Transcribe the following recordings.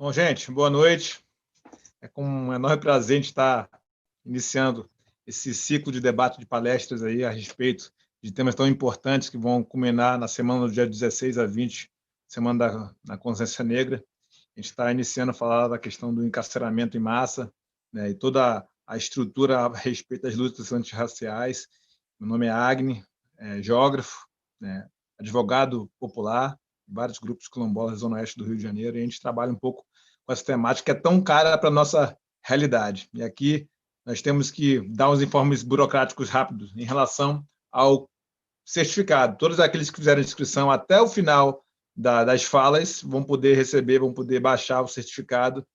Bom, gente, boa noite. É com um enorme prazer a gente estar iniciando esse ciclo de debate de palestras aí a respeito de temas tão importantes que vão culminar na semana do dia 16 a 20, Semana da Consciência Negra. A gente está iniciando a falar da questão do encarceramento em massa, né, e toda a estrutura a respeito das lutas antirraciais. Meu nome é Agni, geógrafo, né, advogado popular, vários grupos quilombolas da Zona Oeste do Rio de Janeiro, e a gente trabalha um pouco com essa temática que é tão cara para a nossa realidade. E aqui nós temos que dar uns informes burocráticos rápidos em relação ao certificado. Todos aqueles que fizeram inscrição até o final das falas vão poder receber, vão poder baixar o certificado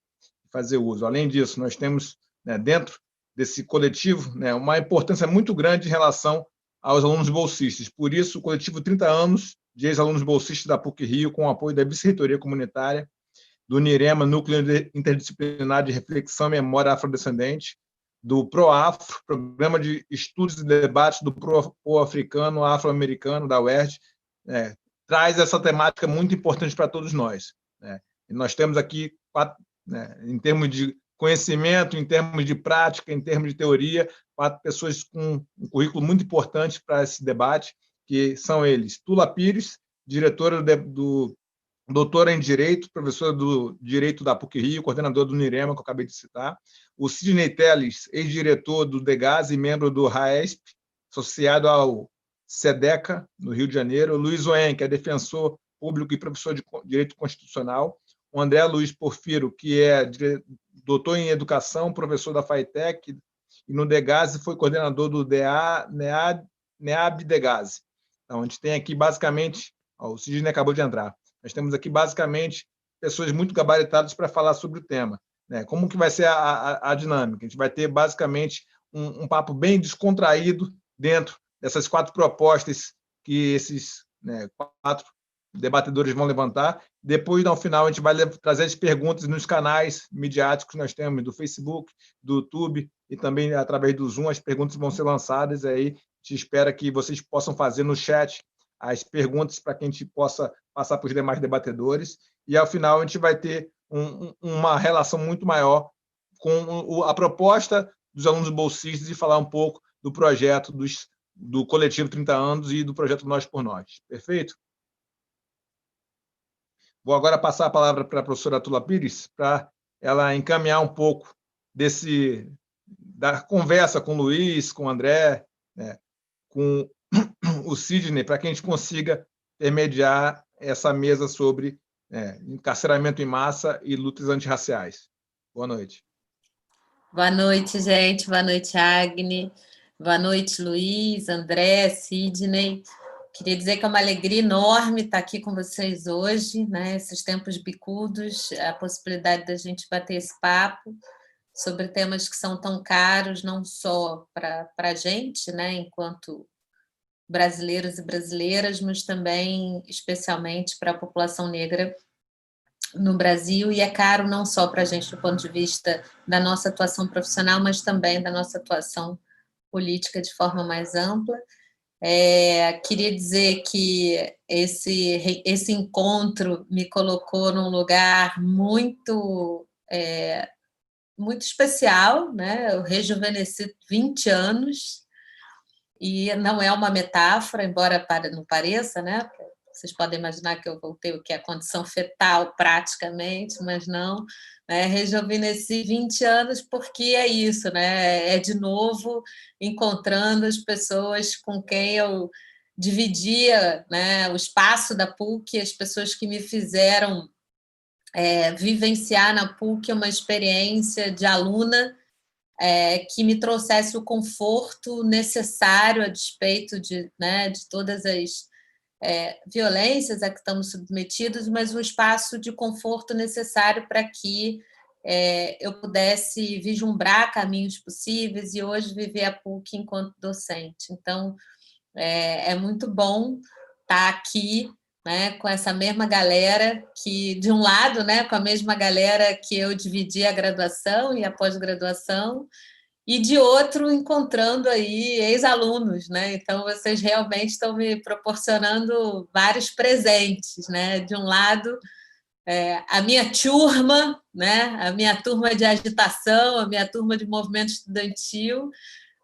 e fazer uso. Além disso, nós temos, né, dentro desse coletivo, né, uma importância muito grande em relação aos alunos bolsistas. Por isso, o coletivo 30 anos de ex-alunos bolsistas da PUC-Rio, com o apoio da Vice-Reitoria Comunitária, do NIREMA, Núcleo Interdisciplinar de Reflexão e Memória Afrodescendente, do PROAFRO, Programa de Estudos e Debates do Pro-Africano Afro-Americano, da UERJ, traz essa temática muito importante para todos nós. E nós temos aqui, em termos de conhecimento, em termos de prática, em termos de teoria, 4 pessoas com um currículo muito importante para esse debate, que são eles: Tula Pires, diretora do doutora em Direito, professora do Direito da PUC-Rio, coordenador do NIREMA, que eu acabei de citar. O Sidney Telles, ex-diretor do DEGAS e membro do RAESP, associado ao SEDECA, no Rio de Janeiro. O Luiz Oen, que é defensor público e professor de Direito Constitucional. O André Luiz Porfiro, que é doutor em Educação, professor da FATEC, e no DEGAS foi coordenador do NEAB-DEGAS. Então, a gente tem aqui, basicamente, o Sidney acabou de entrar. Nós temos aqui, basicamente, pessoas muito gabaritadas para falar sobre o tema. Como que vai ser a dinâmica? A gente vai ter, basicamente, um papo bem descontraído dentro dessas 4 propostas que esses 4 debatedores vão levantar. Depois, no final, a gente vai trazer as perguntas nos canais midiáticos que nós temos, do Facebook, do YouTube e também através do Zoom. As perguntas vão ser lançadas, aí a gente espera que vocês possam fazer no chat as perguntas para que a gente possa passar para os demais debatedores, e ao final a gente vai ter uma relação muito maior com a proposta dos alunos bolsistas e falar um pouco do projeto do Coletivo 30 Anos e do projeto Nós por Nós. Perfeito? Vou agora passar a palavra para a professora Tula Pires, para ela encaminhar um pouco da conversa com o Luiz, com o André, com o Sidney, para que a gente consiga intermediar essa mesa sobre encarceramento em massa e lutas antirraciais. Boa noite. Boa noite, gente. Boa noite, Agni. Boa noite, Luiz, André, Sidney. Queria dizer que é uma alegria enorme estar aqui com vocês hoje, né? Esses tempos bicudos, a possibilidade da gente bater esse papo sobre temas que são tão caros, não só para a gente, né, enquanto brasileiros e brasileiras, mas também, especialmente, para a população negra no Brasil, e é caro não só para a gente do ponto de vista da nossa atuação profissional, mas também da nossa atuação política de forma mais ampla. Queria dizer que esse encontro me colocou num lugar muito especial, né? Eu rejuvenesci 20 anos, e não é uma metáfora, embora não pareça, né? Vocês podem imaginar que eu voltei o que é a condição fetal praticamente, mas não. Rejuvenesci 20 anos porque é isso, né? É de novo encontrando as pessoas com quem eu dividia, né, o espaço da PUC, as pessoas que me fizeram vivenciar na PUC uma experiência de aluna que me trouxesse o conforto necessário a despeito de todas as violências a que estamos submetidos, mas um espaço de conforto necessário para que eu pudesse vislumbrar caminhos possíveis e hoje viver a PUC enquanto docente. Então, é muito bom estar aqui, né, com essa mesma galera que, de um lado, né, com a mesma galera que eu dividi a graduação e a pós-graduação, e de outro, encontrando aí ex-alunos, né? Então, vocês realmente estão me proporcionando vários presentes, né? De um lado, a minha turma, né? A minha turma de agitação, a minha turma de movimento estudantil,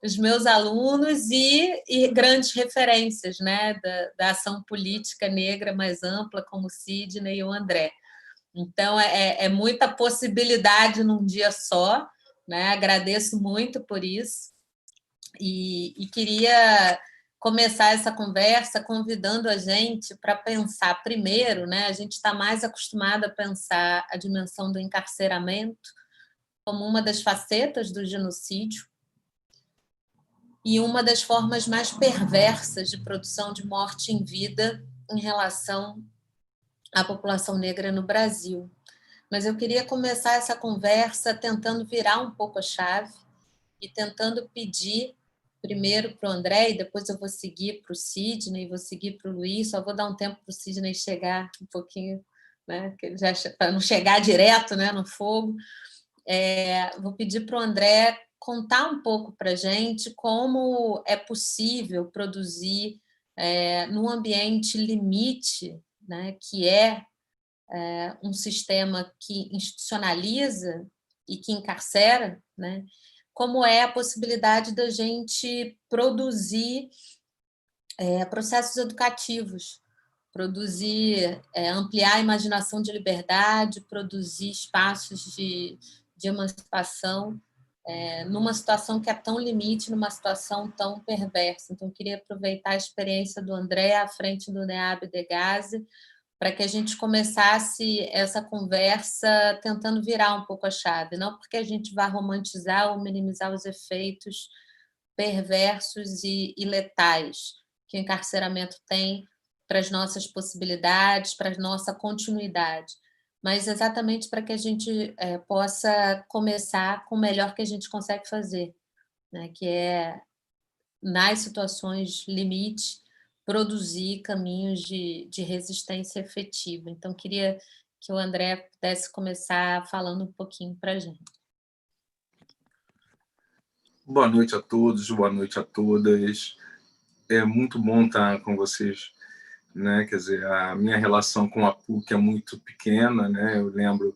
os meus alunos e grandes referências, né? Da ação política negra mais ampla, como o Sidney e o André. Então, é muita possibilidade num dia só, né? Agradeço muito por isso. E queria começar essa conversa convidando a gente para pensar primeiro, né? A gente está mais acostumado a pensar a dimensão do encarceramento como uma das facetas do genocídio e uma das formas mais perversas de produção de morte em vida em relação à população negra no Brasil. Mas eu queria começar essa conversa tentando virar um pouco a chave e tentando pedir primeiro para o André, e depois eu vou seguir para o Sidney, vou seguir para o Luiz, só vou dar um tempo para o Sidney chegar um pouquinho, né, para não chegar direto, né, no fogo. Vou pedir para o André contar um pouco para a gente como é possível produzir num ambiente limite, né, que um sistema que institucionaliza e que encarcera, né? Como é a possibilidade da gente produzir processos educativos, produzir, ampliar a imaginação de liberdade, produzir espaços de emancipação, numa situação que é tão limite, numa situação tão perversa. Então, eu queria aproveitar a experiência do André à frente do NEAB de Gaza, para que a gente começasse essa conversa tentando virar um pouco a chave, não porque a gente vá romantizar ou minimizar os efeitos perversos e letais que o encarceramento tem para as nossas possibilidades, para a nossa continuidade, mas exatamente para que a gente possa começar com o melhor que a gente consegue fazer, né? Que é, nas situações limite, produzir caminhos de resistência efetiva. Então, queria que o André pudesse começar falando um pouquinho para a gente. Boa noite a todos, boa noite a todas. É muito bom estar com vocês, né? Quer dizer, a minha relação com a PUC é muito pequena, né? Eu lembro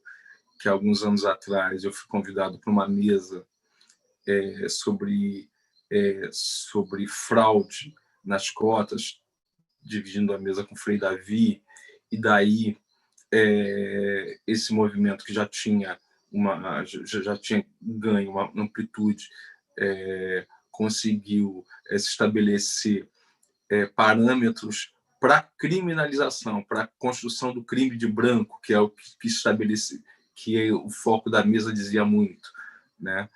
que alguns anos atrás eu fui convidado para uma mesa sobre fraude nas cotas, dividindo a mesa com o Frei Davi, e daí esse movimento que já tinha ganho uma amplitude, conseguiu se estabelecer parâmetros para criminalização, para a construção do crime de branco, que é o que estabelece, que o foco da mesa dizia muito, né?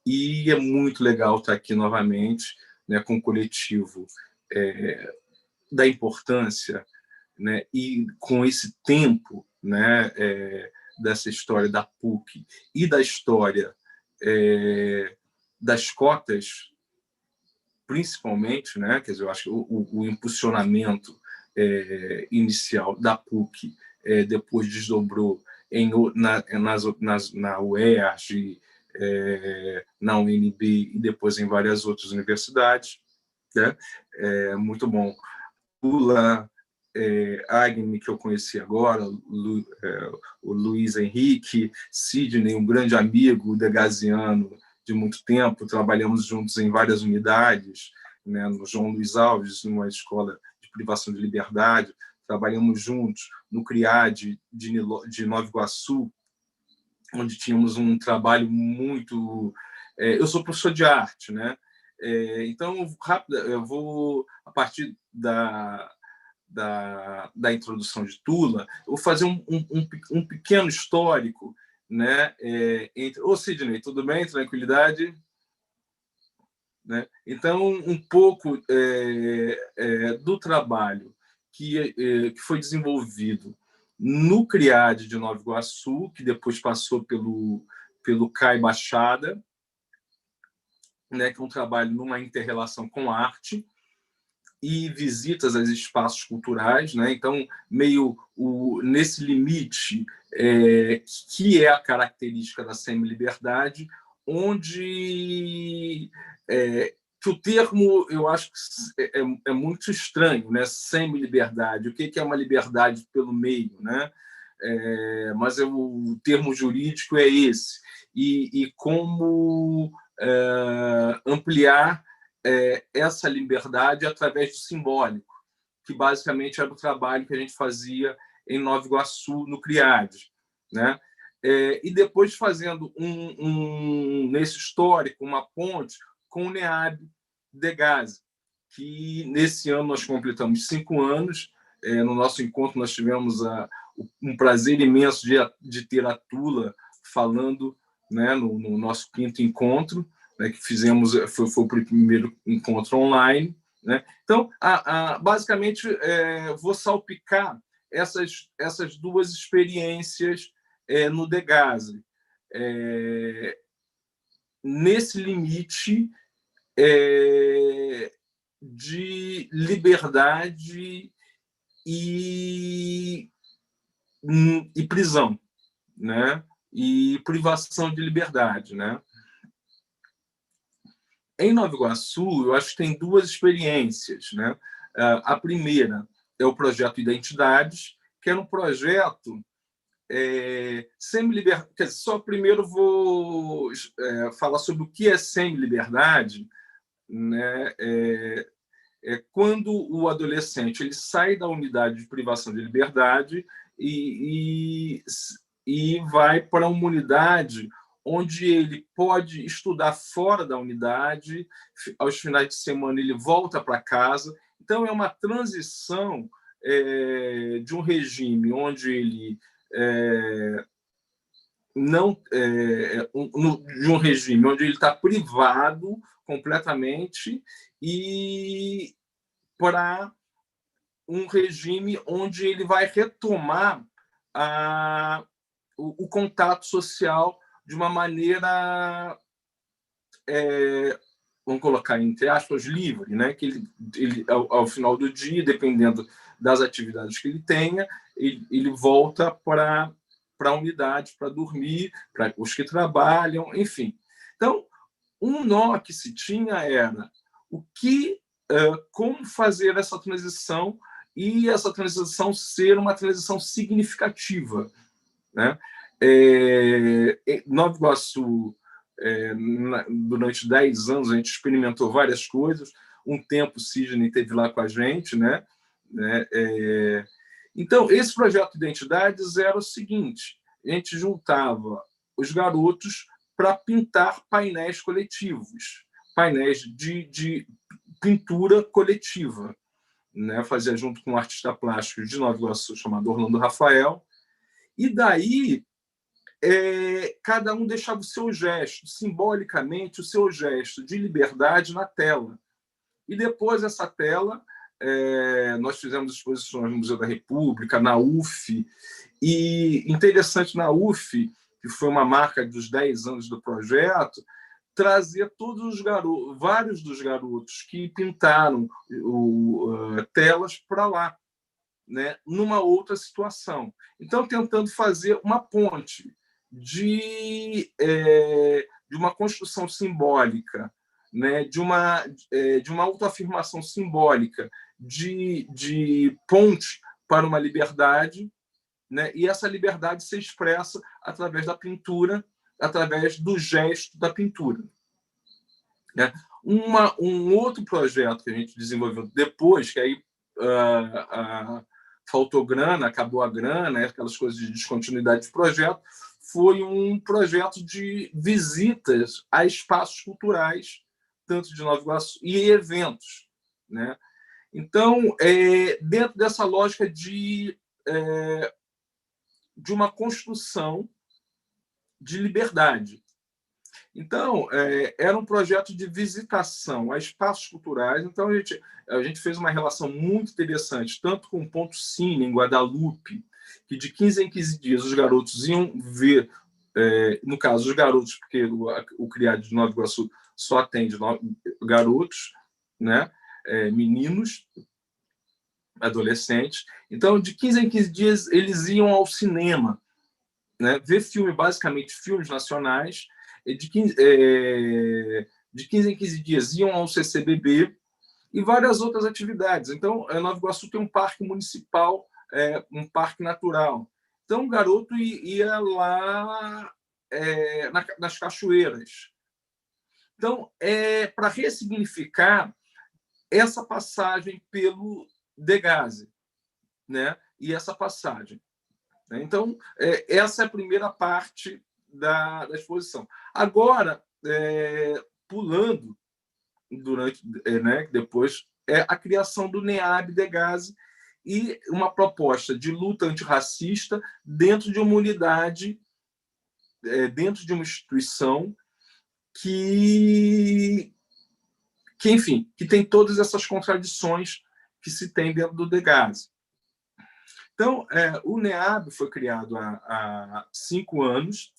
E é muito legal estar aqui novamente, né, com o coletivo da importância, né, e com esse tempo, né, dessa história da PUC e da história das cotas, principalmente, né, quer dizer, eu acho que o impulsionamento inicial da PUC depois desdobrou na UERJ, na UNB e depois em várias outras universidades, né? Muito bom. Lula, Agni, que eu conheci agora, o Luiz Henrique, Sidney, um grande amigo degaziano de muito tempo, trabalhamos juntos em várias unidades, né, no João Luiz Alves, numa escola de privação de liberdade, trabalhamos juntos no CRIAD de Nova Iguaçu, onde tínhamos um trabalho muito... eu sou professor de arte, né? Então, rápido, eu vou, a partir da introdução de Tula, eu vou fazer um pequeno histórico, né? Ô, Sidney, tudo bem? Tranquilidade? Né? Então, um pouco do trabalho que foi desenvolvido no CRIAD de Nova Iguaçu, que depois passou pelo CAI Baixada, né, que é um trabalho numa inter-relação com arte e visitas aos espaços culturais, né? Então, meio nesse limite que é a característica da semi-liberdade, onde que o termo, eu acho que é muito estranho, né? Semi-liberdade. O que é uma liberdade pelo meio, né? Mas o termo jurídico é esse. E como ampliar essa liberdade através do simbólico, que basicamente era o trabalho que a gente fazia em Nova Iguaçu, no CRIAD, né? E depois fazendo nesse histórico, uma ponte com o NEAB Degase, que nesse ano nós completamos 5 anos. No nosso encontro nós tivemos um prazer imenso de ter a Tula falando, né, no nosso 5º encontro, né, que fizemos, foi o primeiro encontro online, né? Então, basicamente, vou salpicar essas duas experiências no Degase, nesse limite de liberdade e prisão, né? E privação de liberdade, né? Em Nova Iguaçu, eu acho que tem 2 experiências, né? A primeira é o projeto Identidades, que era um projeto semi-liberdade. Quer dizer, só primeiro vou falar sobre o que é semi-liberdade, né? Quando o adolescente ele sai da unidade de privação de liberdade e vai para uma unidade onde ele pode estudar fora da unidade, aos finais de semana ele volta para casa. Então, é uma transição de um regime onde ele de um regime onde ele está privado completamente e para um regime onde ele vai retomar o contato social de uma maneira, vamos colocar entre aspas, livre, né? Que ele ao final do dia, dependendo das atividades que ele tenha, ele volta para a unidade para dormir, para os que trabalham, enfim. Então, um nó que se tinha era como fazer essa transição e essa transição ser uma transição significativa, né? Nova Iguaçu, durante 10 anos, a gente experimentou várias coisas. Um tempo, o Sidney esteve lá com a gente, né? Então, esse projeto de Identidades era o seguinte: a gente juntava os garotos para pintar painéis coletivos, painéis de pintura coletiva, né? Fazia junto com um artista plástico de Nova Iguaçu chamado Orlando Rafael. E daí cada um deixava o seu gesto, simbolicamente, o seu gesto de liberdade na tela. E depois essa tela, nós fizemos exposições no Museu da República, na UF, e interessante, na UF, que foi uma marca dos 10 anos do projeto, trazer todos os garotos, vários dos garotos que pintaram telas para lá, né, numa outra situação. Então, tentando fazer uma ponte de uma construção simbólica, né, de uma autoafirmação simbólica, de ponte para uma liberdade, né, e essa liberdade se expressa através da pintura, através do gesto da pintura, né? Um outro projeto que a gente desenvolveu depois, que aí faltou grana, acabou a grana, aquelas coisas de descontinuidade de projeto, foi um projeto de visitas a espaços culturais, tanto de Nova Iguaçu, e eventos, né? Então, dentro dessa lógica de uma construção de liberdade. Então, era um projeto de visitação a espaços culturais. Então, a gente fez uma relação muito interessante, tanto com o Ponto Cine, em Guadalupe, que de 15 em 15 dias os garotos iam ver, no caso, os garotos, porque o CRIAD de Nova Iguaçu só atende garotos, né? Meninos, adolescentes. Então, de 15 em 15 dias, eles iam ao cinema, né? Ver filme, basicamente filmes nacionais. De de 15 em 15 dias iam ao CCBB e várias outras atividades. Então, Nova Iguaçu tem um parque municipal, um parque natural. Então, o garoto ia lá nas cachoeiras. Então, para ressignificar essa passagem pelo Degase, né? E essa passagem. Então, essa é a primeira parte da exposição. Agora, pulando, depois, a criação do NEAB Degase e uma proposta de luta antirracista dentro de uma unidade, dentro de uma instituição que enfim, que tem todas essas contradições que se tem dentro do Degase. Então, o NEAB foi criado há 5 anos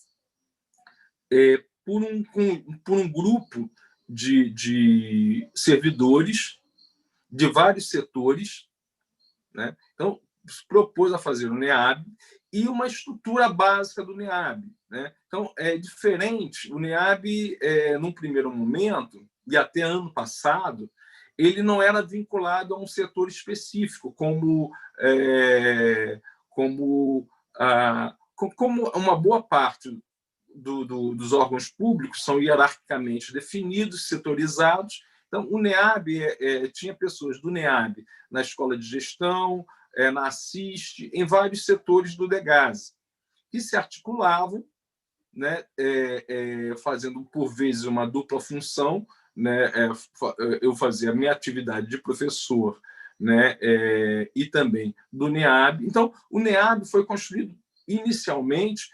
por um grupo de servidores de vários setores, né? Então, se propôs a fazer o NEAB e uma estrutura básica do NEAB, né? Então, é diferente. O NEAB, num primeiro momento, e até ano passado, ele não era vinculado a um setor específico, como uma boa parte dos órgãos públicos são hierarquicamente definidos, setorizados. Então, o NEAB tinha pessoas do NEAB na Escola de Gestão, na Assiste, em vários setores do Degase, que se articulavam, né, fazendo, por vezes, uma dupla função, né? Eu fazia a minha atividade de professor, né? E também do NEAB. Então, o NEAB foi construído inicialmente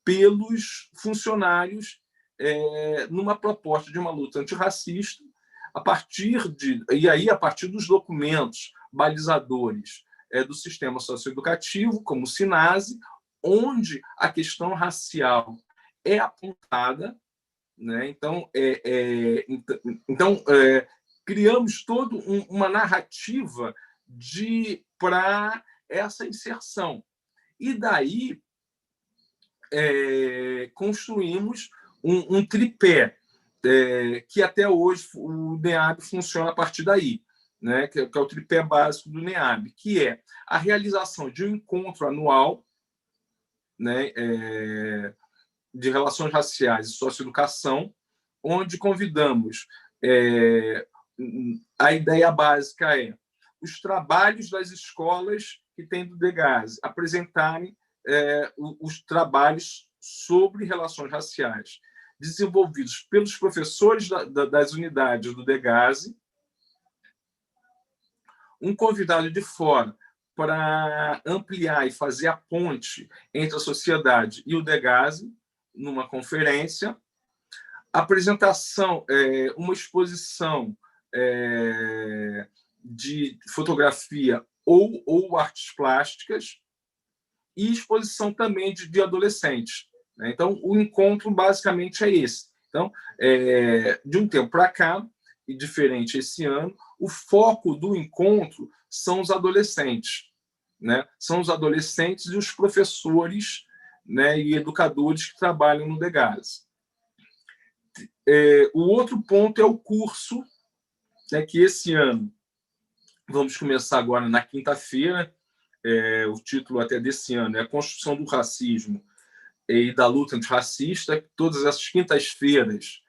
pelos funcionários numa proposta de uma luta antirracista, a partir dos documentos balizadores do sistema socioeducativo, como o SINASE, onde a questão racial é apontada, né? Então, criamos toda uma narrativa para essa inserção. E daí construímos um tripé, que até hoje o NEAB funciona a partir daí, né? Que é o tripé básico do NEAB, que é a realização de um encontro anual, né? De relações raciais e socioeducação, onde convidamos. A ideia básica é os trabalhos das escolas que tem do Degase apresentarem os trabalhos sobre relações raciais desenvolvidos pelos professores das unidades do Degase, um convidado de fora para ampliar e fazer a ponte entre a sociedade e o Degase, numa conferência, apresentação, uma exposição de fotografia ou artes plásticas e exposição também de adolescentes. Então, o encontro basicamente é esse. Então, de um tempo para cá, e diferente esse ano, o foco do encontro são os adolescentes, né? São os adolescentes e os professores, né, e educadores que trabalham no Degase. O outro ponto é o curso, né, que esse ano vamos começar agora na quinta-feira. O título até desse ano é A Construção do Racismo e da Luta Antirracista. Todas as quintas-feiras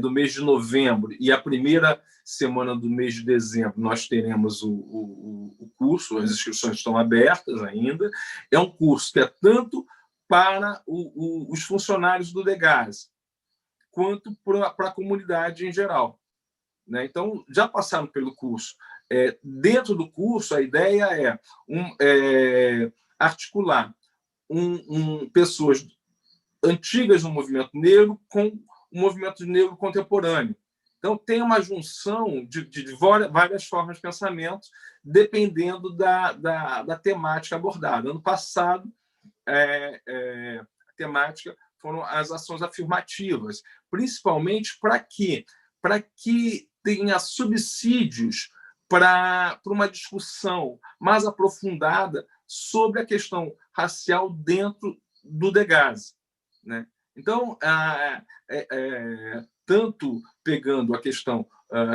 do mês de novembro e a primeira semana do mês de dezembro nós teremos o curso, as inscrições estão abertas ainda. É um curso que é tanto para os funcionários do Degase, quanto para a comunidade em geral, né? Então, já passaram pelo curso. Dentro do curso, a ideia é articular pessoas antigas no movimento negro com o movimento negro contemporâneo. Então, tem uma junção de várias formas de pensamento, dependendo da temática abordada. Ano passado, a temática foram as ações afirmativas, principalmente para quê? Para que tenha subsídios para uma discussão mais aprofundada sobre a questão racial dentro do Degase, né? Então, tanto pegando a questão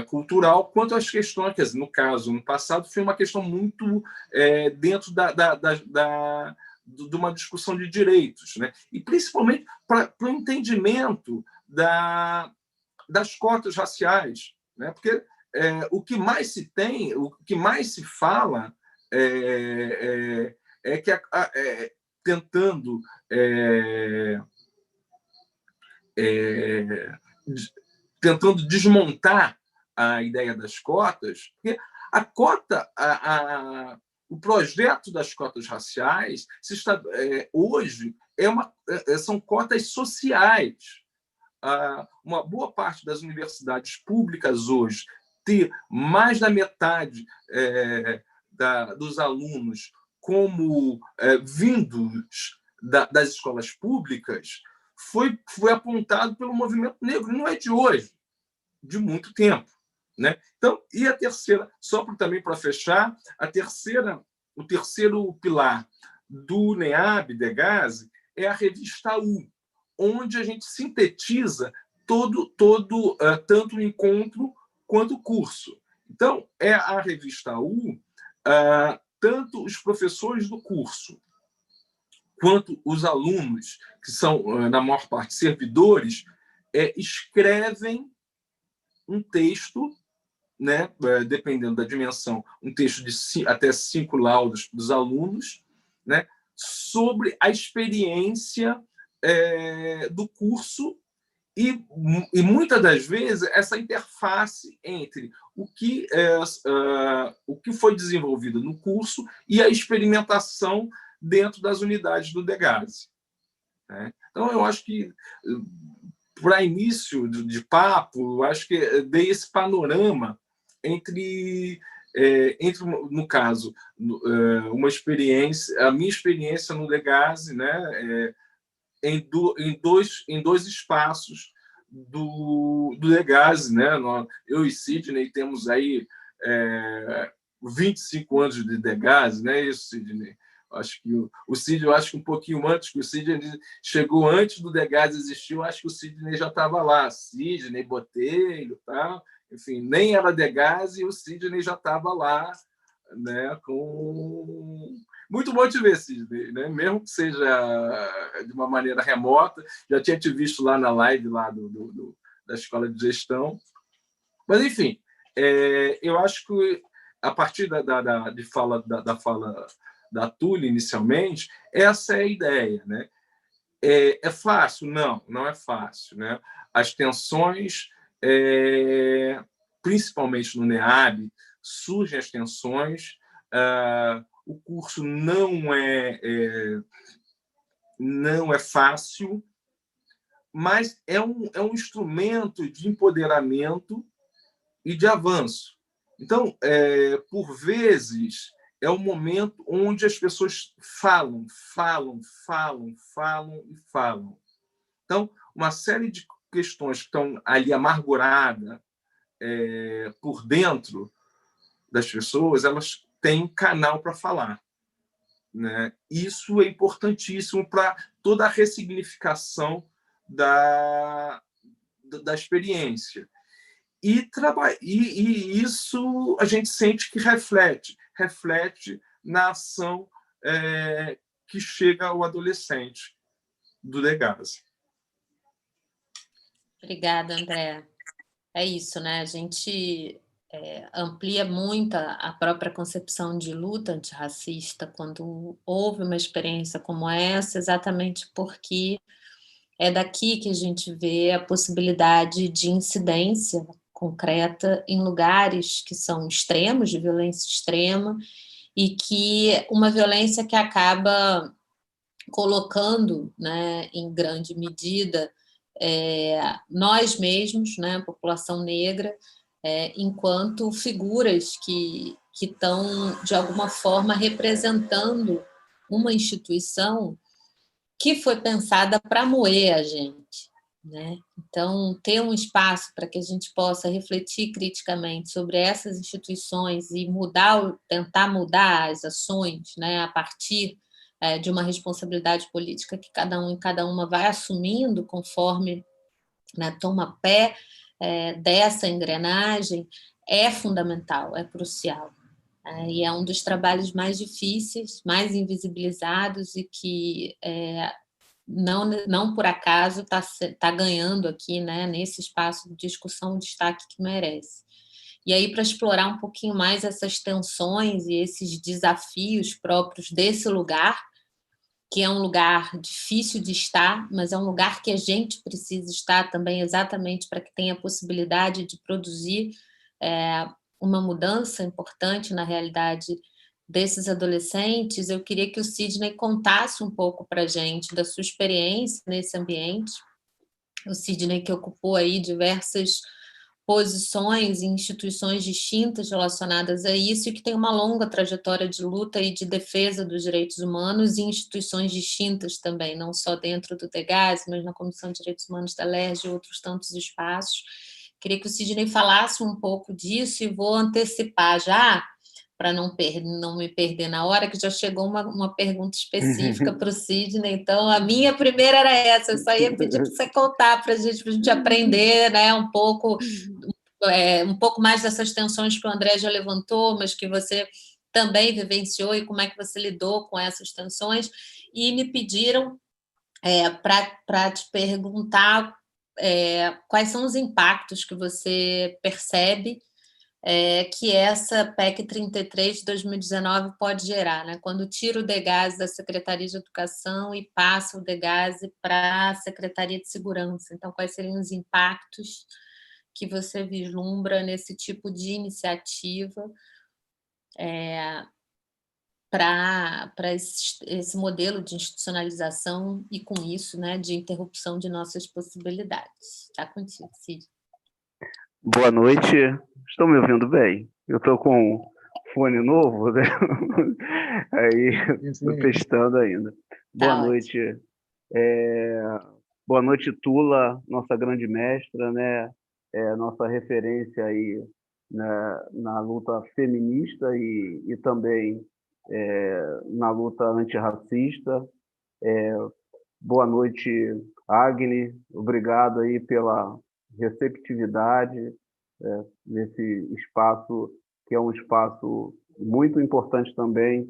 cultural, quanto as questões, quer dizer, no caso, no passado, foi uma questão muito dentro de uma discussão de direitos, né? E principalmente para o entendimento das cotas raciais, né? Porque o que mais se tem, o que mais se fala que tentando tentando desmontar a ideia das cotas, porque a cota, o projeto das cotas raciais hoje são cotas sociais. Uma boa parte das universidades públicas hoje ter mais da metade dos alunos como vindos das escolas públicas foi apontado pelo movimento negro, não é de hoje, de muito tempo, né? Então, e a terceira, só também para fechar, o terceiro pilar do NEAB, Degaze, é a revista U, onde a gente sintetiza tanto o encontro quanto o curso. Então, a revista U, tanto os professores do curso quanto os alunos, que são, na maior parte, servidores, escrevem um texto, né, dependendo da dimensão, um texto de até 5 laudas dos alunos, né, sobre a experiência do curso e muitas das vezes essa interface entre o que foi desenvolvido no curso e a experimentação dentro das unidades do Degaze, né? Então, eu acho que, para início de papo, eu acho que dei esse panorama entre no caso, uma experiência, a minha experiência no Degaze, né, em dois espaços do Degaze, né? Eu e Sidney temos aí 25 anos de Degaze, não é isso, Sidney? Acho que o Sidney, eu acho que um pouquinho antes, que o Sidney chegou antes do Degaze existir, eu acho que o Sidney já estava lá, Sidney, Botelho, tal. Enfim, nem era Degaze e o Sidney já estava lá, né, muito bom te ver, Sidney, né? Mesmo que seja de uma maneira remota. Já tinha te visto lá na live lá da Escola de Gestão. Mas, enfim, eu acho que a partir da fala da Túlia, inicialmente, essa é a ideia, né? É fácil? Não é fácil, né? As tensões, principalmente no NEAB, surgem as tensões. O curso não é fácil, mas é um instrumento de empoderamento e de avanço. Então, por vezes, é um momento onde as pessoas falam. Então, uma série de questões que estão ali amarguradas por dentro das pessoas, elas têm um canal para falar, né? Isso é importantíssimo para toda a ressignificação da experiência. E isso a gente sente que reflete na ação que chega ao adolescente do Degaze. Obrigada, André. É isso, né? A gente amplia muito a própria concepção de luta antirracista quando houve uma experiência como essa, exatamente porque é daqui que a gente vê a possibilidade de incidência concreta em lugares que são extremos, de violência extrema, e que uma violência que acaba colocando, né, em grande medida, nós mesmos, né, a população negra, enquanto figuras que estão, de alguma forma, representando uma instituição que foi pensada para moer a gente, né? Então, ter um espaço para que a gente possa refletir criticamente sobre essas instituições e tentar mudar as ações, né, a partir de uma responsabilidade política que cada um e cada uma vai assumindo conforme, né, toma pé dessa engrenagem, é fundamental, é crucial. E é um dos trabalhos mais difíceis, mais invisibilizados e que não por acaso está ganhando aqui, né, nesse espaço de discussão, o destaque que merece. E aí, para explorar um pouquinho mais essas tensões e esses desafios próprios desse lugar, que é um lugar difícil de estar, mas é um lugar que a gente precisa estar também, exatamente para que tenha a possibilidade de produzir uma mudança importante na realidade desses adolescentes. Eu queria que o Sidney contasse um pouco para a gente da sua experiência nesse ambiente. O Sidney, que ocupou aí diversas posições em instituições distintas relacionadas a isso e que tem uma longa trajetória de luta e de defesa dos direitos humanos em instituições distintas também, não só dentro do DEGAS, mas na Comissão de Direitos Humanos da LERJ e outros tantos espaços. Queria que o Sidney falasse um pouco disso e vou antecipar já, para não me perder na hora, que já chegou uma pergunta específica para o Sidney. Então, a minha primeira era essa, eu só ia pedir para você contar para a gente aprender, né, um pouco mais dessas tensões que o André já levantou, mas que você também vivenciou e como é que você lidou com essas tensões. E me pediram para te perguntar quais são os impactos que você percebe que essa PEC 33 de 2019 pode gerar, né? Quando tira o DEGAS da Secretaria de Educação e passa o DEGAS para a Secretaria de Segurança. Então, quais seriam os impactos que você vislumbra nesse tipo de iniciativa para esse modelo de institucionalização e, com isso, né, de interrupção de nossas possibilidades? Está contigo, Cid. Boa noite. Estão me ouvindo bem? Eu estou com um fone novo, né? Aí, estou testando ainda. Boa noite. Boa noite, Tula, nossa grande mestra, né? Nossa referência aí na luta feminista e também na luta antirracista. Boa noite, Agni. Obrigado aí pela receptividade nesse espaço, que é um espaço muito importante também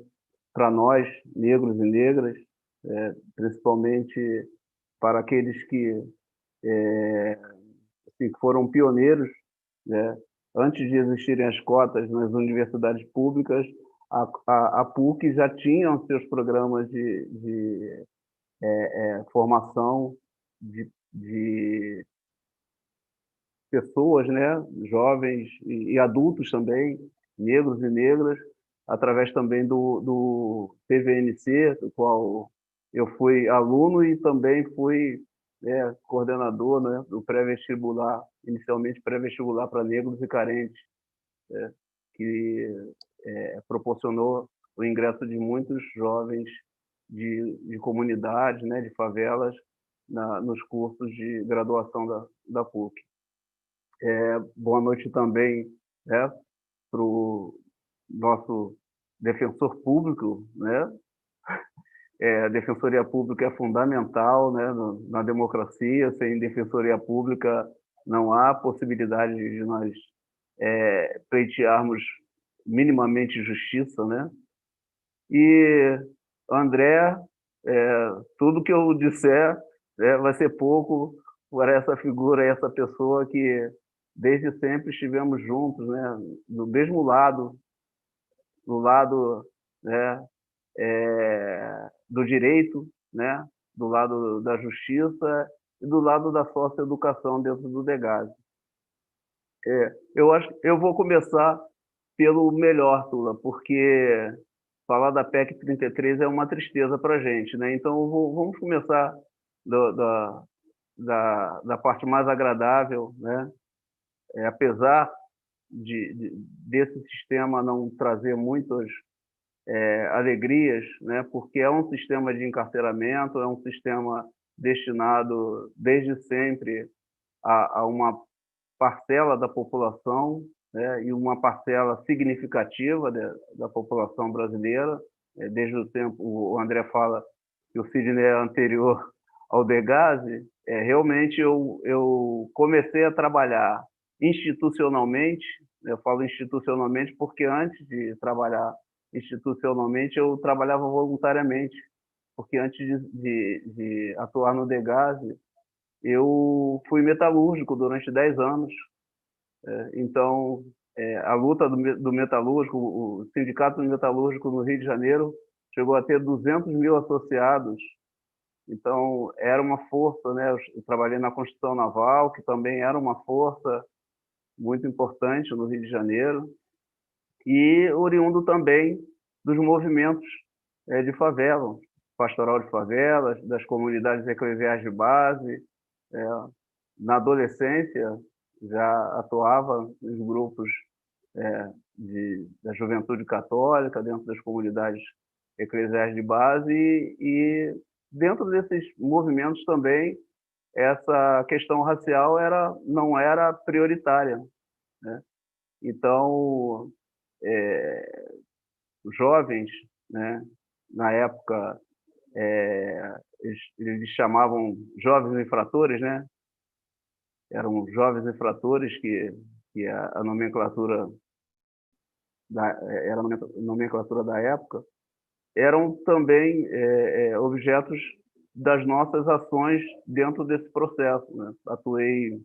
para nós, negros e negras, principalmente para aqueles que foram pioneiros, né? Antes de existirem as cotas nas universidades públicas, a PUC já tinha seus programas de formação de pessoas, né, jovens e adultos também, negros e negras, através também do PVNC, do qual eu fui aluno e também fui coordenador, né, do pré-vestibular, inicialmente pré-vestibular para negros e carentes, que proporcionou o ingresso de muitos jovens de comunidades, né, de favelas, nos cursos de graduação da PUC. Boa noite também, né, para o nosso defensor público, né? A defensoria pública é fundamental, né, na democracia. Sem defensoria pública não há possibilidade de nós pleitearmos minimamente justiça, né? E, André, tudo que eu disser vai ser pouco para essa figura, essa pessoa que desde sempre estivemos juntos, né, no mesmo lado, no lado, né, do direito, né, do lado da justiça e do lado da socioeducação dentro do DEGAS. Eu vou começar pelo melhor, Tula, porque falar da PEC 33 é uma tristeza para a gente, né? Então, vamos começar da parte mais agradável, né? Apesar desse sistema não trazer muitas alegrias, né? Porque é um sistema de encarceramento, é um sistema destinado desde sempre a uma parcela da população, né? E uma parcela significativa da população brasileira, desde o tempo, o André fala que o Sidney é anterior ao Degasse, realmente eu comecei a trabalhar institucionalmente. Eu falo institucionalmente porque antes de trabalhar institucionalmente eu trabalhava voluntariamente, porque antes de atuar no Degasse eu fui metalúrgico durante 10 anos. Então, a luta do metalúrgico, o Sindicato Metalúrgico no Rio de Janeiro chegou a ter 200 mil associados. Então, era uma força, né? Eu trabalhei na construção naval, que também era uma força muito importante no Rio de Janeiro, e oriundo também dos movimentos de favela, pastoral de favelas, das comunidades eclesiais de base. Na adolescência, já atuava nos grupos da juventude católica, dentro das comunidades eclesiais de base, e dentro desses movimentos também essa questão racial não era prioritária, né? Então, os jovens, né, na época, eles chamavam jovens infratores, né? Eram jovens infratores que a nomenclatura era a nomenclatura da época, eram também objetos das nossas ações dentro desse processo, né? Atuei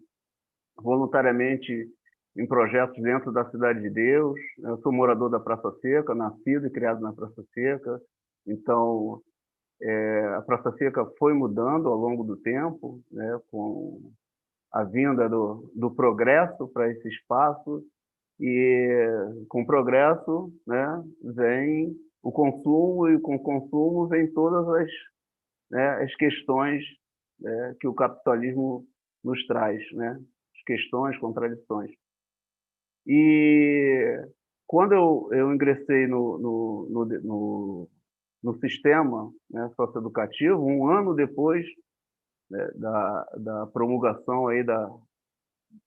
voluntariamente em projetos dentro da Cidade de Deus. Eu sou morador da Praça Seca, nascido e criado na Praça Seca. Então, a Praça Seca foi mudando ao longo do tempo, né, com a vinda do progresso para esse espaço, e com o progresso, né, vem o consumo, e com o consumo vem todas as questões, né, que o capitalismo nos traz, né, as questões, contradições. E quando eu ingressei no sistema, né, socioeducativo, um ano depois, né, da promulgação aí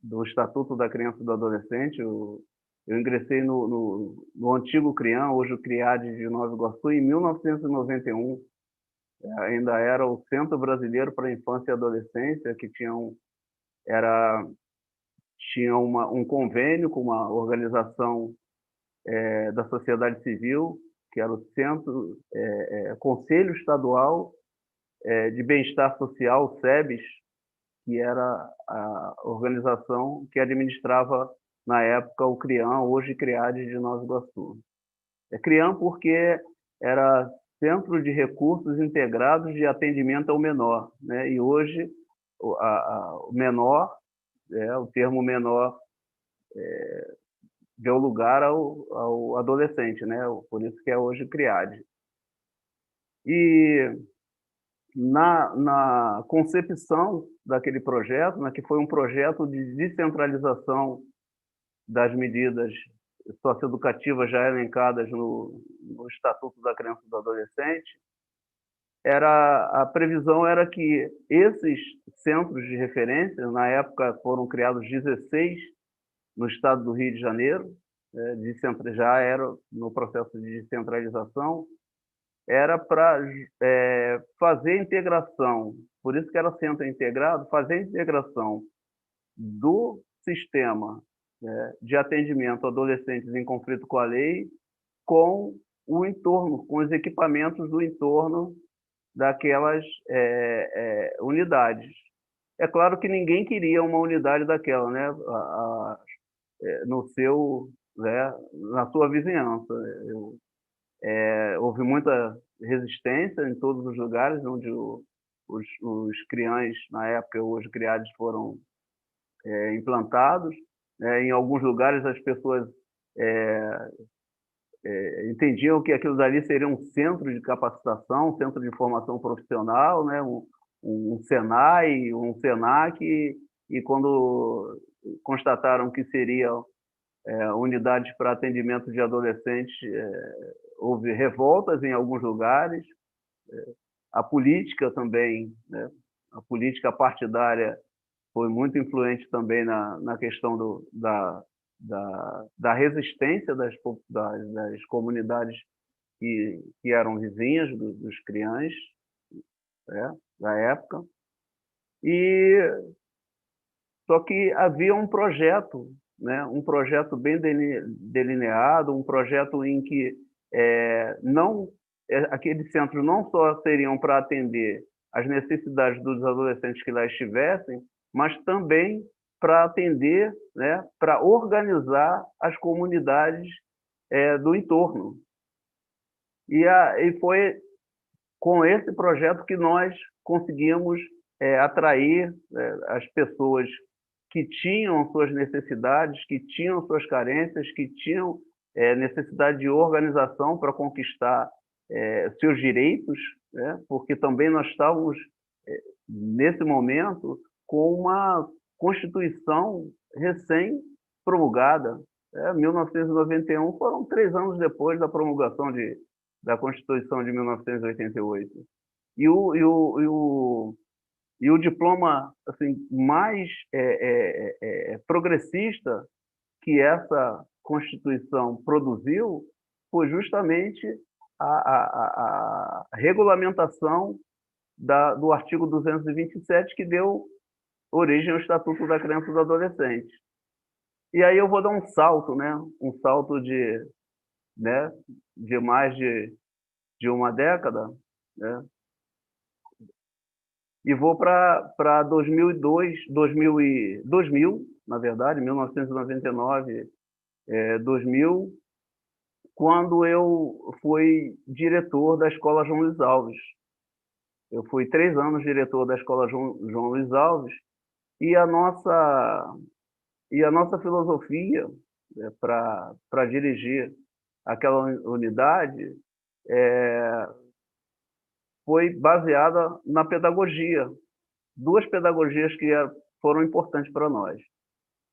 do Estatuto da Criança e do Adolescente, eu ingressei no antigo CRIAM, hoje o CRIAD de Nova Iguaçu, em 1991. Ainda era o Centro Brasileiro para a Infância e Adolescência, que tinha um convênio com uma organização da sociedade civil, que era o Conselho Estadual de Bem-Estar Social, o SEBS, que era a organização que administrava, na época, o CRIAM, hoje CRIAD de Nova Iguaçu. CRIAM porque era Centro de Recursos Integrados de Atendimento ao Menor, né? E hoje o menor, o termo menor, deu lugar ao adolescente, né? Por isso que é hoje CRIAD. E na concepção daquele projeto, né, que foi um projeto de descentralização das medidas socioeducativas já elencadas no Estatuto da Criança e do Adolescente, a previsão era que esses centros de referência, na época foram criados 16 no estado do Rio de Janeiro, já era no processo de descentralização, era para fazer integração, por isso que era centro integrado, fazer a integração do sistema de atendimento a adolescentes em conflito com a lei com o entorno, com os equipamentos do entorno daquelas unidades. É claro que ninguém queria uma unidade daquela, né, na sua vizinhança. Houve muita resistência em todos os lugares onde os CRIANs, na época, hoje CRIADs, foram implantados. Em alguns lugares as pessoas entendiam que aquilo dali seria um centro de capacitação, um centro de formação profissional, né? um SENAI, um SENAC, e quando constataram que seriam unidades para atendimento de adolescentes, houve revoltas em alguns lugares. A política também, né? A política partidária foi muito influente também na questão da resistência das comunidades que eram vizinhas dos criães, né, da época. E só que havia um projeto, né, um projeto bem delineado, um projeto em que aqueles centros não só seriam para atender as necessidades dos adolescentes que lá estivessem, mas também para atender, né, para organizar as comunidades do entorno. E foi com esse projeto que nós conseguimos atrair as pessoas que tinham suas necessidades, que tinham suas carências, que tinham necessidade de organização para conquistar seus direitos, né? Porque também nós estávamos, nesse momento, com uma Constituição recém-promulgada. 1991 foram 3 anos depois da promulgação da Constituição de 1988. E o diploma assim, mais progressista que essa Constituição produziu foi justamente a regulamentação do artigo 227, que deu origem ao Estatuto da Criança e do Adolescente. E aí eu vou dar um salto, né? Um salto de mais de uma década, né? E vou para 2000, na verdade, 1999, 2000, quando eu fui diretor da Escola João Luiz Alves. Eu fui 3 anos diretor da Escola João Luiz Alves, e a nossa filosofia, né, para dirigir aquela unidade foi baseada na pedagogia. 2 pedagogias que foram importantes para nós.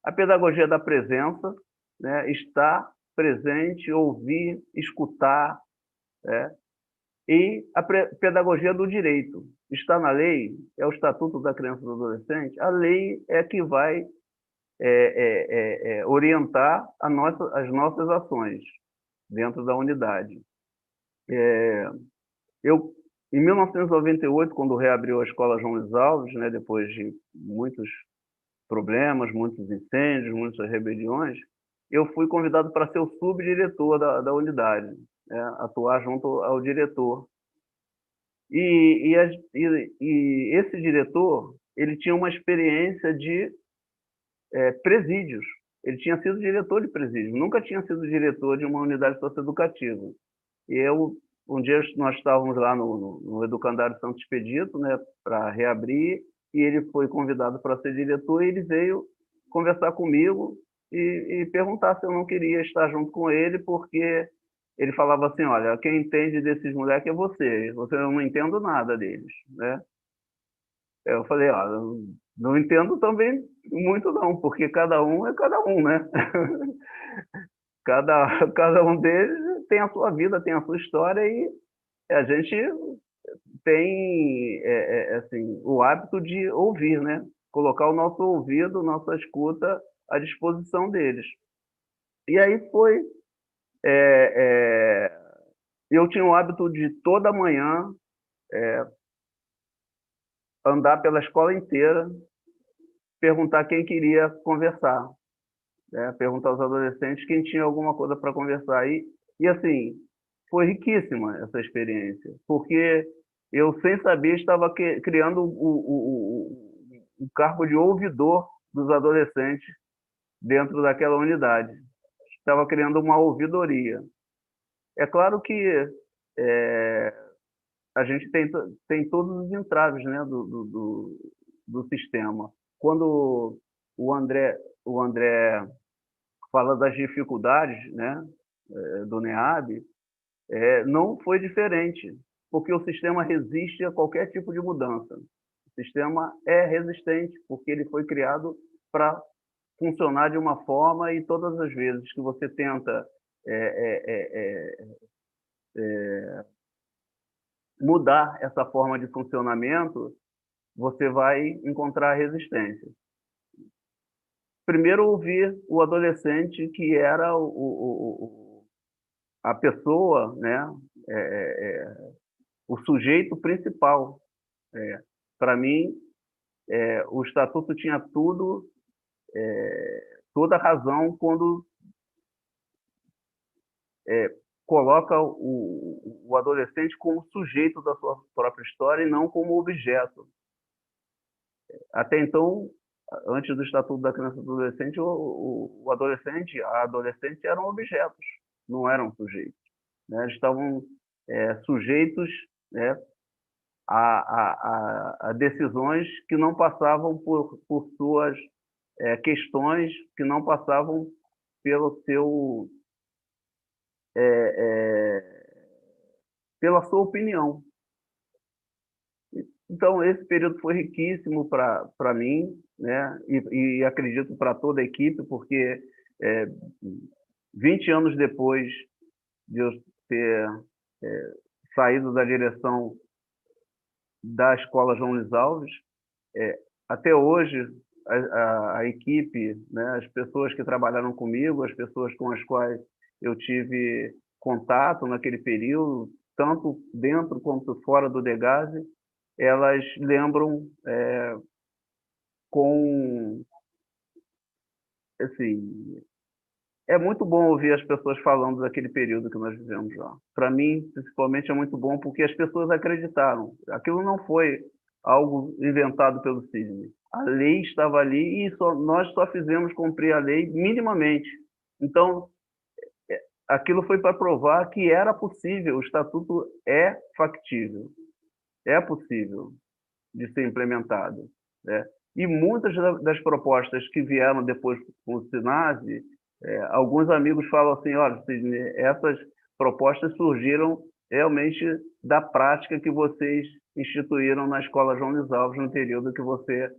A pedagogia da presença, né, estar presente, ouvir, escutar, né, e a pedagogia do direito. Está na lei, é o Estatuto da Criança e do Adolescente, a lei é que vai orientar as nossas ações dentro da unidade. Em 1998, quando reabriu a Escola João Luiz Alves, né, depois de muitos problemas, muitos incêndios, muitas rebeliões, eu fui convidado para ser o subdiretor da unidade, né, atuar junto ao diretor. E esse diretor, ele tinha uma experiência de presídios. Ele tinha sido diretor de presídio, nunca tinha sido diretor de uma unidade socioeducativa. E um dia nós estávamos lá no Educandário Santo Expedito, né, para reabrir, e ele foi convidado para ser diretor, e ele veio conversar comigo e perguntar se eu não queria estar junto com ele, porque ele falava assim, olha, quem entende desses moleques é você, eu não entendo nada deles, né? Eu falei, olha, não entendo também muito não, porque cada um é cada um, né? Cada um deles tem a sua vida, tem a sua história, e a gente tem assim, o hábito de ouvir, né? Colocar o nosso ouvido, nossa escuta à disposição deles. E aí foi... eu tinha o hábito de toda manhã andar pela escola inteira, perguntar quem queria conversar, né? Perguntar aos adolescentes quem tinha alguma coisa para conversar. E assim, foi riquíssima essa experiência, porque eu, sem saber, estava criando o cargo de ouvidor dos adolescentes dentro daquela unidade. Estava criando uma ouvidoria. É claro que a gente tem todos os entraves, né, do sistema. Quando o André fala das dificuldades, né, do NEAB, não foi diferente, porque o sistema resiste a qualquer tipo de mudança. O sistema é resistente, porque ele foi criado para funcionar de uma forma, e todas as vezes que você tenta mudar essa forma de funcionamento, você vai encontrar resistência. Primeiro, ouvir o adolescente, que era a pessoa, né, o sujeito principal. Para mim, o Estatuto tinha toda a razão quando coloca o adolescente como sujeito da sua própria história e não como objeto. Até então, antes do Estatuto da Criança e do Adolescente, o adolescente, a adolescente eram objetos, não eram sujeitos, né? Eles estavam sujeitos, né, a decisões que não passavam por suas questões, que não passavam pelo seu pela sua opinião. Então, esse período foi riquíssimo para mim, né? E acredito para toda a equipe, porque 20 anos depois de eu ter saído da direção da Escola João Luiz Alves, até hoje a equipe, né, as pessoas que trabalharam comigo, as pessoas com as quais eu tive contato naquele período, tanto dentro quanto fora do Degase, elas lembram assim, é muito bom ouvir as pessoas falando daquele período que nós vivemos lá. Para mim, principalmente, é muito bom porque as pessoas acreditaram. Aquilo não foi algo inventado pelo Sidney. A lei estava ali e nós só fizemos cumprir a lei minimamente. Então, aquilo foi para provar que era possível, o Estatuto é factível, é possível de ser implementado, né? E muitas das propostas que vieram depois com o SINASE, alguns amigos falam assim, olha, Sidney, essas propostas surgiram realmente da prática que vocês instituíram na Escola João Luiz Alves no período que você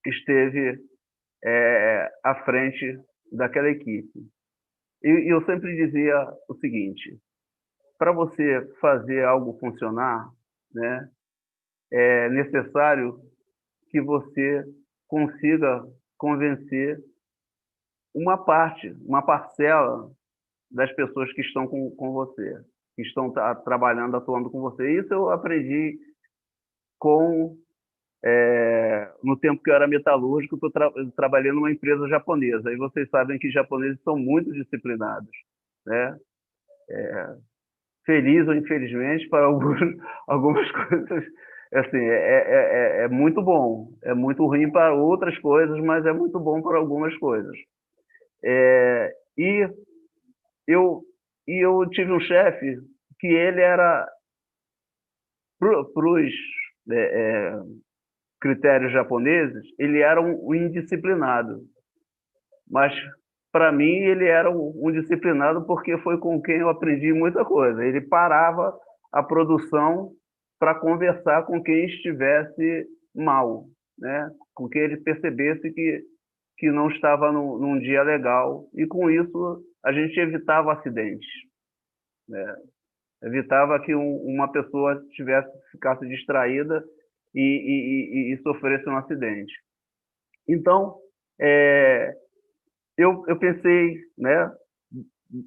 esteve à frente daquela equipe. E eu sempre dizia o seguinte, para você fazer algo funcionar, né, é necessário que você consiga convencer uma parcela das pessoas que estão com você, que estão trabalhando, atuando com você. Isso eu aprendi no tempo que eu era metalúrgico, eu trabalhei numa empresa japonesa. E vocês sabem que japoneses são muito disciplinados, né? Feliz ou infelizmente, para algumas coisas, assim, é muito bom. É muito ruim para outras coisas, mas é muito bom para algumas coisas. E eu tive um chefe que ele era, para os critérios japoneses, ele era um indisciplinado. Mas, para mim, ele era um disciplinado porque foi com quem eu aprendi muita coisa. Ele parava a produção para conversar com quem estivesse mal, né? Com quem ele percebesse que não estava num dia legal. E, com isso, a gente evitava acidentes, né? Evitava que uma pessoa ficasse distraída e sofresse um acidente. Então, eu pensei, né,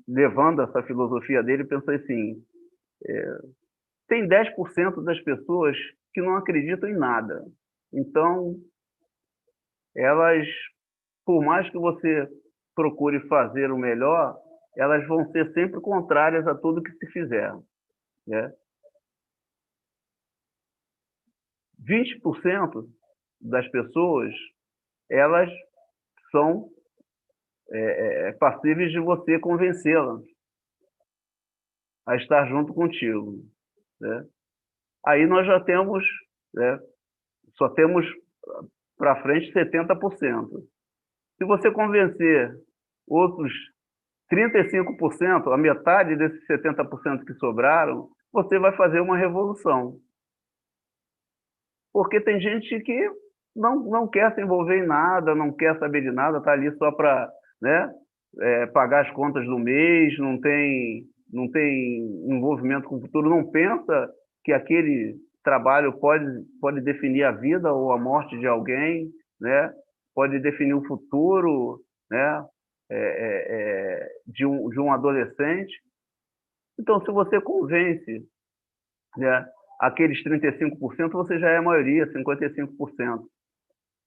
levando essa filosofia dele, pensei assim, tem 10% das pessoas que não acreditam em nada. Então, elas, por mais que você procure fazer o melhor, elas vão ser sempre contrárias a tudo que se fizer, né? 20% das pessoas, elas são passíveis de você convencê-las a estar junto contigo, né? Aí nós já temos, né, só temos para frente 70%. Se você convencer outros 35%, a metade desses 70% que sobraram, você vai fazer uma revolução. Porque tem gente que não quer se envolver em nada, não quer saber de nada, está ali só para, né, pagar as contas do mês, não tem envolvimento com o futuro, não pensa que aquele trabalho pode definir a vida ou a morte de alguém, né? Pode definir o futuro, né? de um adolescente. Então, se você convence, né, aqueles 35%, você já é a maioria, 55%,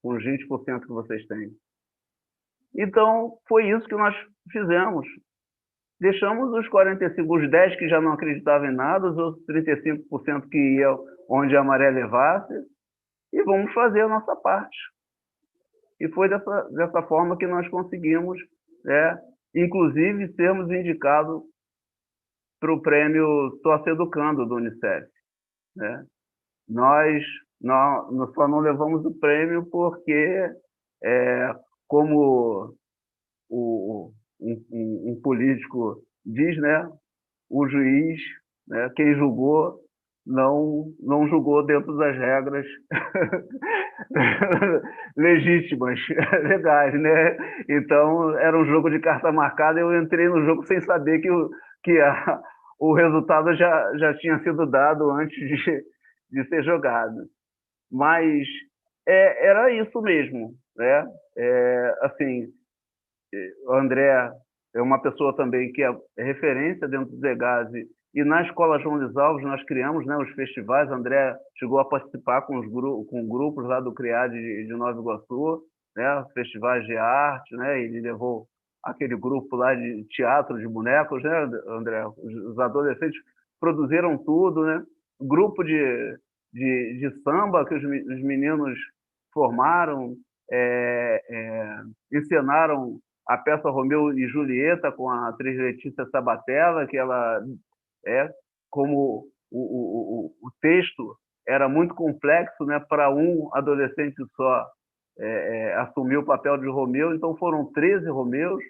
com os 20% que vocês têm. Então, foi isso que nós fizemos. Deixamos os 45%, os 10% que já não acreditavam em nada, os outros 35% que iam onde a maré levasse, e vamos fazer a nossa parte. E foi dessa forma que nós conseguimos, né, inclusive, sermos indicados para o prêmio Tô Educando do Unicef, né? Nós só não levamos o prêmio porque, como um político diz, né, o juiz, né, quem julgou, não julgou dentro das regras legítimas, legais, né? Então, era um jogo de carta marcada, eu entrei no jogo sem saber que o resultado já tinha sido dado antes de ser jogado. Mas era isso mesmo, né? Assim, o André é uma pessoa também que é referência dentro do Zegase, e na Escola João Luiz Alves nós criamos, né, os festivais. O André chegou a participar com grupos lá do CREAD de Nova Iguaçu, né, festivais de arte, né, ele levou aquele grupo lá de teatro de bonecos, né, André? Os adolescentes produziram tudo, né? Grupo de samba que os meninos formaram, encenaram a peça Romeu e Julieta com a atriz Letícia Sabatella, que ela como o texto era muito complexo, né, para um adolescente só assumir o papel de Romeu, então foram 13 Romeus,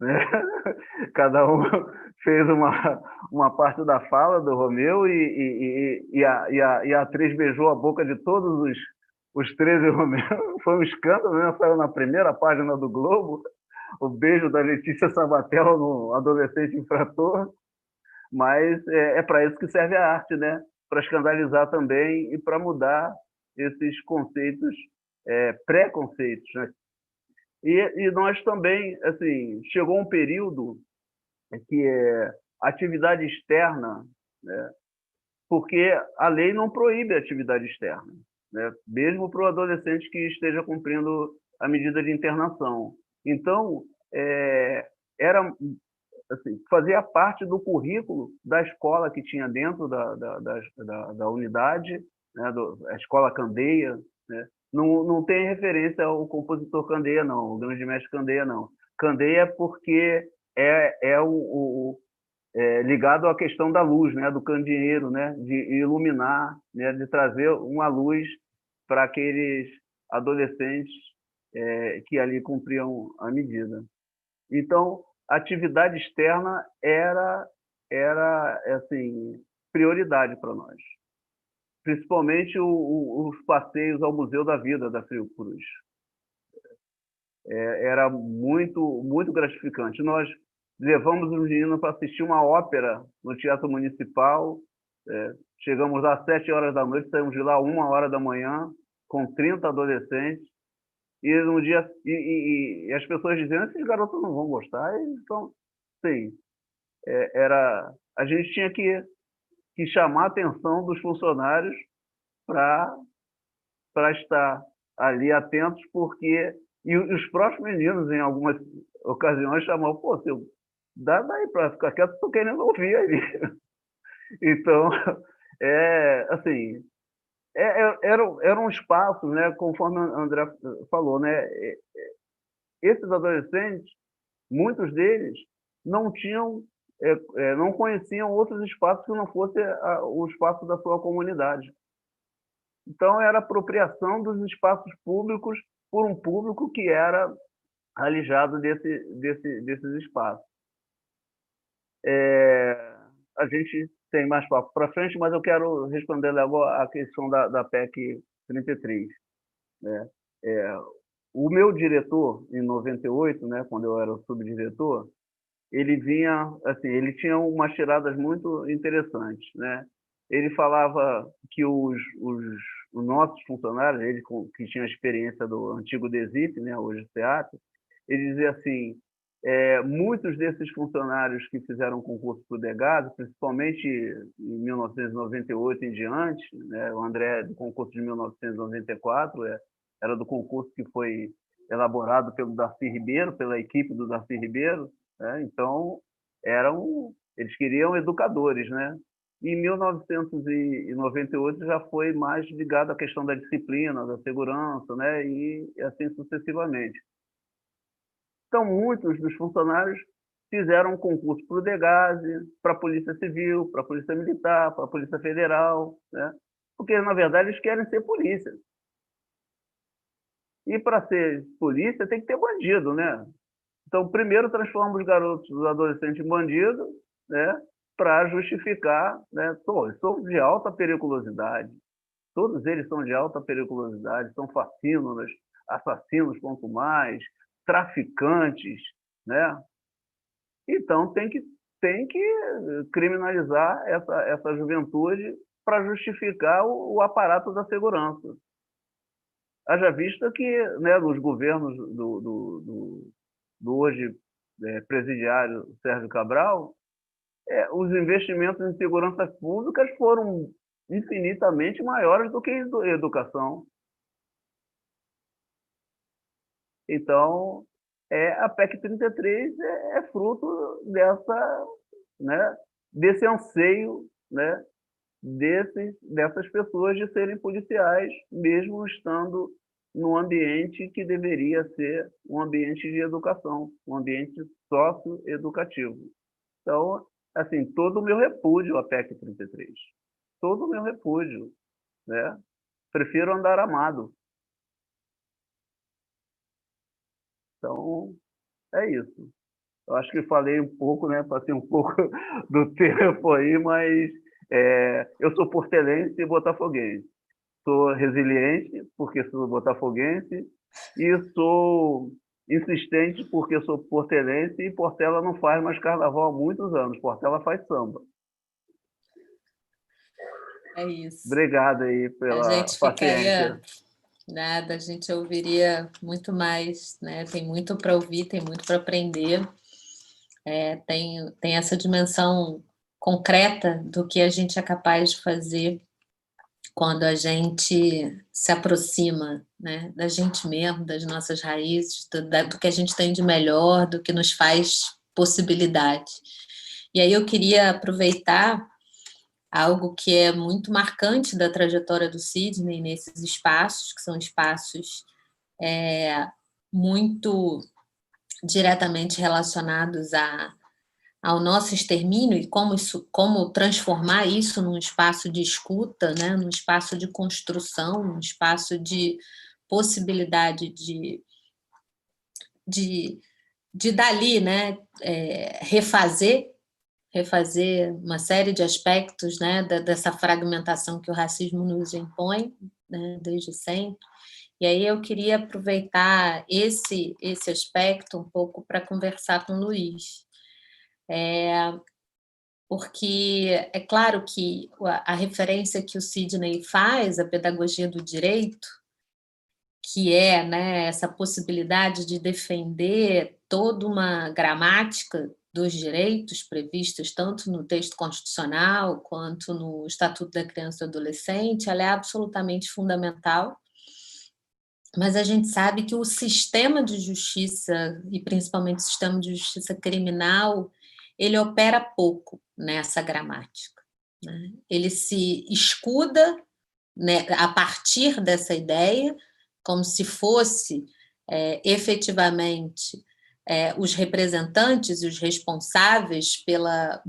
né? Cada um fez uma parte da fala do Romeu, e a atriz beijou a boca de todos os 13 Romeus. Foi um escândalo, né? Saiu na primeira página do Globo o beijo da Letícia Sabatella no adolescente infrator. Mas é para isso que serve a arte, né? Para escandalizar também e para mudar esses conceitos, preconceitos, né? E nós também, assim, chegou um período que atividade externa, né? Porque a lei não proíbe a atividade externa, né? Mesmo para o adolescente que esteja cumprindo a medida de internação. Então, era assim, fazia parte do currículo da escola que tinha dentro da unidade, né, a escola Candeia, né? Não tem referência ao compositor Candeia, não, o grande mestre Candeia, não. Candeia porque ligado à questão da luz, né, do candeeiro, né, de iluminar, né, de trazer uma luz para aqueles adolescentes que ali cumpriam a medida. Então, a atividade externa era assim, prioridade para nós, principalmente os passeios ao Museu da Vida da Fiocruz. Era muito, muito gratificante. Nós levamos os meninos para assistir uma ópera no Teatro Municipal, chegamos lá às 7 horas da noite, saímos de lá 1 hora da manhã, com 30 adolescentes. E um dia e as pessoas dizendo: esses garotos não vão gostar. Então, sim, a gente tinha que chamar a atenção dos funcionários para estar ali atentos, porque os próprios meninos, em algumas ocasiões, chamavam: pô, seu, dá daí para ficar quieto, estou querendo ouvir ali. Então, assim, eram espaços, né, conforme o André falou, né, esses adolescentes, muitos deles não tinham, não conheciam outros espaços que não fosse o espaço da sua comunidade. Então, era apropriação dos espaços públicos por um público que era alijado desses espaços. A gente tem mais papo para frente, mas eu quero responder logo a questão da PEC 33. Né? O meu diretor, em 98, né, quando eu era o subdiretor, ele vinha, assim, ele tinha umas tiradas muito interessantes, né? Ele falava que os nossos funcionários, ele que tinha a experiência do antigo DESIP, né, hoje SEAT, ele dizia assim: Muitos desses funcionários que fizeram concurso para o DEGAS, principalmente em 1998 em diante, né, o André do concurso de 1994, era do concurso que foi elaborado pelo Darcy Ribeiro, pela equipe do Darcy Ribeiro, né, então eles queriam educadores, né? Em 1998 já foi mais ligado à questão da disciplina, da segurança, né, e assim sucessivamente. Então, muitos dos funcionários fizeram concurso para o DEGAS, para a Polícia Civil, para a Polícia Militar, para a Polícia Federal, né? Porque, na verdade, eles querem ser polícia. E para ser polícia tem que ter bandido, né? Então, primeiro transforma os garotos, os adolescentes em bandidos, né? Para justificar, né? São de alta periculosidade. Todos eles são de alta periculosidade, são fascínoras, assassinos quanto mais, traficantes, né? Então tem que criminalizar essa juventude para justificar o aparato da segurança. Haja vista que, né, nos governos do hoje presidiário Sérgio Cabral, os investimentos em segurança pública foram infinitamente maiores do que em educação. Então, a PEC 33 é fruto desse anseio, né, dessas pessoas de serem policiais, mesmo estando num ambiente que deveria ser um ambiente de educação, um ambiente socioeducativo. Então, assim, todo o meu repúdio à PEC 33. Todo o meu repúdio, né? Prefiro andar amado. Então, é isso. Eu acho que falei um pouco, né? Passei um pouco do tempo aí, mas eu sou portelense e botafoguense. Sou resiliente, porque sou botafoguense, e sou insistente, porque sou portelense, e Portela não faz mais carnaval há muitos anos. Portela faz samba. É isso. Obrigado aí pela paciência. Nada, a gente ouviria muito mais, né? Tem muito para ouvir, tem muito para aprender. Tem essa dimensão concreta do que a gente é capaz de fazer quando a gente se aproxima, né, da gente mesmo, das nossas raízes, do que a gente tem de melhor, do que nos faz possibilidade. E aí eu queria aproveitar algo que é muito marcante da trajetória do Sidney nesses espaços, que são espaços muito diretamente relacionados ao nosso extermínio e como transformar isso num espaço de escuta, né, num espaço de construção, num espaço de possibilidade de dali, né, refazer uma série de aspectos, né, dessa fragmentação que o racismo nos impõe, né, desde sempre. E aí eu queria aproveitar esse aspecto um pouco para conversar com o Luiz. Porque é claro que a referência que o Sidney faz à pedagogia do direito, que é, né, essa possibilidade de defender toda uma gramática dos direitos previstos tanto no texto constitucional quanto no Estatuto da Criança e do Adolescente, ela é absolutamente fundamental. Mas a gente sabe que o sistema de justiça, e principalmente o sistema de justiça criminal, ele opera pouco nessa gramática, né? Ele se escuda, né, a partir dessa ideia, como se fosse efetivamente os representantes e os responsáveis pela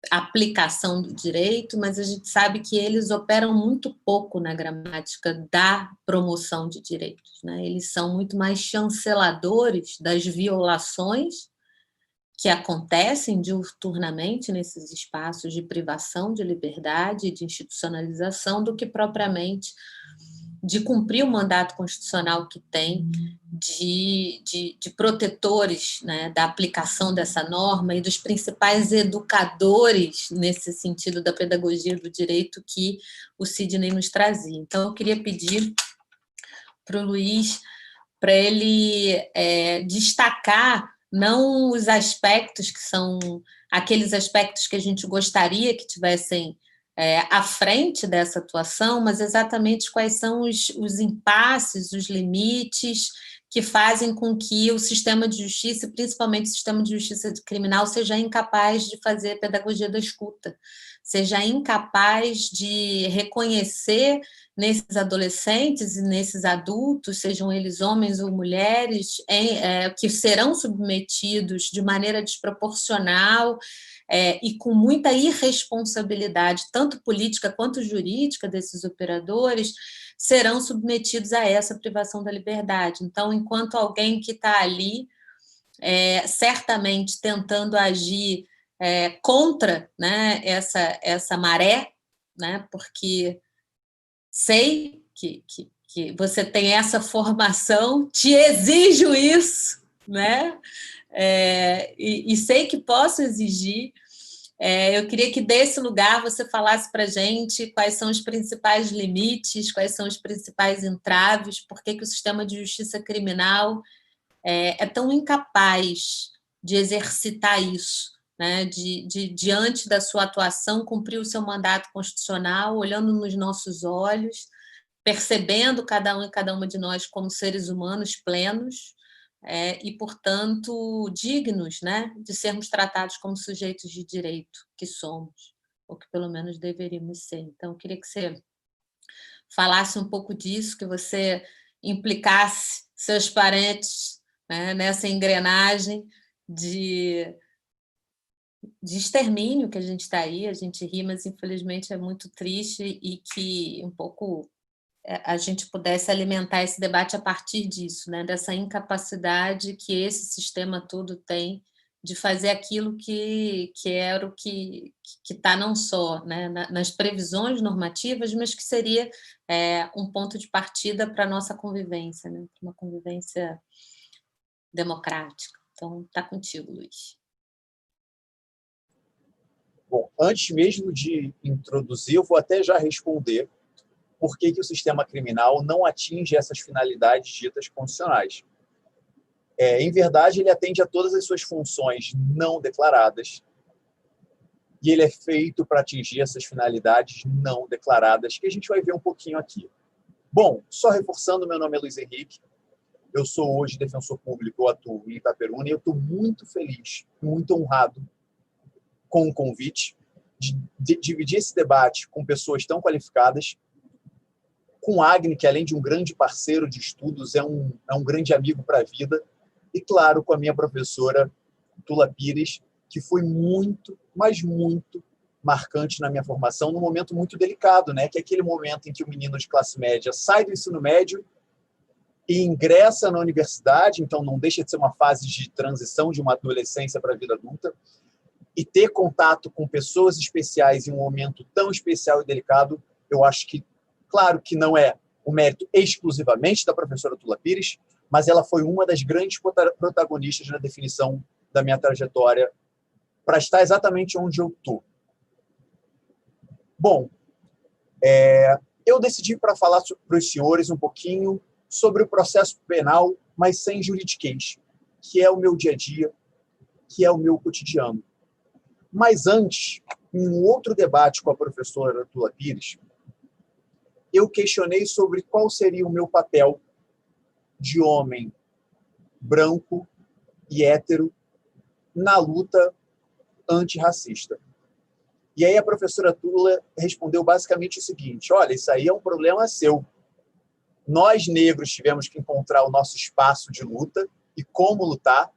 aplicação do direito, mas a gente sabe que eles operam muito pouco na gramática da promoção de direitos, né? Eles são muito mais chanceladores das violações que acontecem diuturnamente nesses espaços de privação de liberdade e de institucionalização do que propriamente de cumprir o mandato constitucional que tem de protetores, né, da aplicação dessa norma e dos principais educadores nesse sentido da pedagogia do direito que o Sidney nos trazia. Então, eu queria pedir para o Luiz para ele destacar não os aspectos que são aqueles aspectos que a gente gostaria que tivessem à frente dessa atuação, mas exatamente quais são os impasses, os limites que fazem com que o sistema de justiça, principalmente o sistema de justiça criminal, seja incapaz de fazer pedagogia da escuta, seja incapaz de reconhecer nesses adolescentes e nesses adultos, sejam eles homens ou mulheres, que serão submetidos de maneira desproporcional e com muita irresponsabilidade, tanto política quanto jurídica desses operadores, serão submetidos a essa privação da liberdade. Então, enquanto alguém que está ali, certamente tentando agir contra, né, essa maré, né, porque sei que você tem essa formação, te exijo isso, né? E sei que posso exigir. Eu queria que desse lugar você falasse para a gente quais são os principais limites, quais são os principais entraves, por que o sistema de justiça criminal é tão incapaz de exercitar isso, né? Diante da sua atuação, cumprir o seu mandato constitucional, olhando nos nossos olhos, percebendo cada um e cada uma de nós como seres humanos plenos, e, portanto, dignos, né, de sermos tratados como sujeitos de direito que somos, ou que pelo menos deveríamos ser. Então, eu queria que você falasse um pouco disso, que você implicasse seus parentes, né, nessa engrenagem de extermínio que a gente está aí, a gente ri, mas infelizmente é muito triste, e que um pouco a gente pudesse alimentar esse debate a partir disso, né? Dessa incapacidade que esse sistema todo tem de fazer aquilo que era o que está não só, né, nas previsões normativas, mas que seria um ponto de partida para a nossa convivência, né? Uma convivência democrática. Então, está contigo, Luiz. Bom, antes mesmo de introduzir, eu vou até já responder por que o sistema criminal não atinge essas finalidades ditas constitucionais. Em verdade, ele atende a todas as suas funções não declaradas, e ele é feito para atingir essas finalidades não declaradas, que a gente vai ver um pouquinho aqui. Bom, só reforçando, meu nome é Luiz Henrique, eu sou hoje defensor público, eu atuo em Itaperuna, e eu estou muito feliz, muito honrado com o convite de dividir esse debate com pessoas tão qualificadas, com Agni, que além de um grande parceiro de estudos, é um grande amigo para a vida, e claro, com a minha professora Tula Pires, que foi muito, mas muito marcante na minha formação, num momento muito delicado, né? Que é aquele momento em que o menino de classe média sai do ensino médio e ingressa na universidade, então não deixa de ser uma fase de transição de uma adolescência para a vida adulta, e ter contato com pessoas especiais em um momento tão especial e delicado, eu acho que, claro que não é o mérito exclusivamente da professora Tula Pires, mas ela foi uma das grandes protagonistas na definição da minha trajetória para estar exatamente onde eu estou. Bom, eu decidi para falar para os senhores um pouquinho sobre o processo penal, mas sem juridiquês, que é o meu dia a dia, que é o meu cotidiano. Mas antes, em um outro debate com a professora Tula Pires, eu questionei sobre qual seria o meu papel de homem branco e hétero na luta antirracista. E aí a professora Tula respondeu basicamente o seguinte: olha, isso aí é um problema seu. Nós, negros, tivemos que encontrar o nosso espaço de luta e como lutar.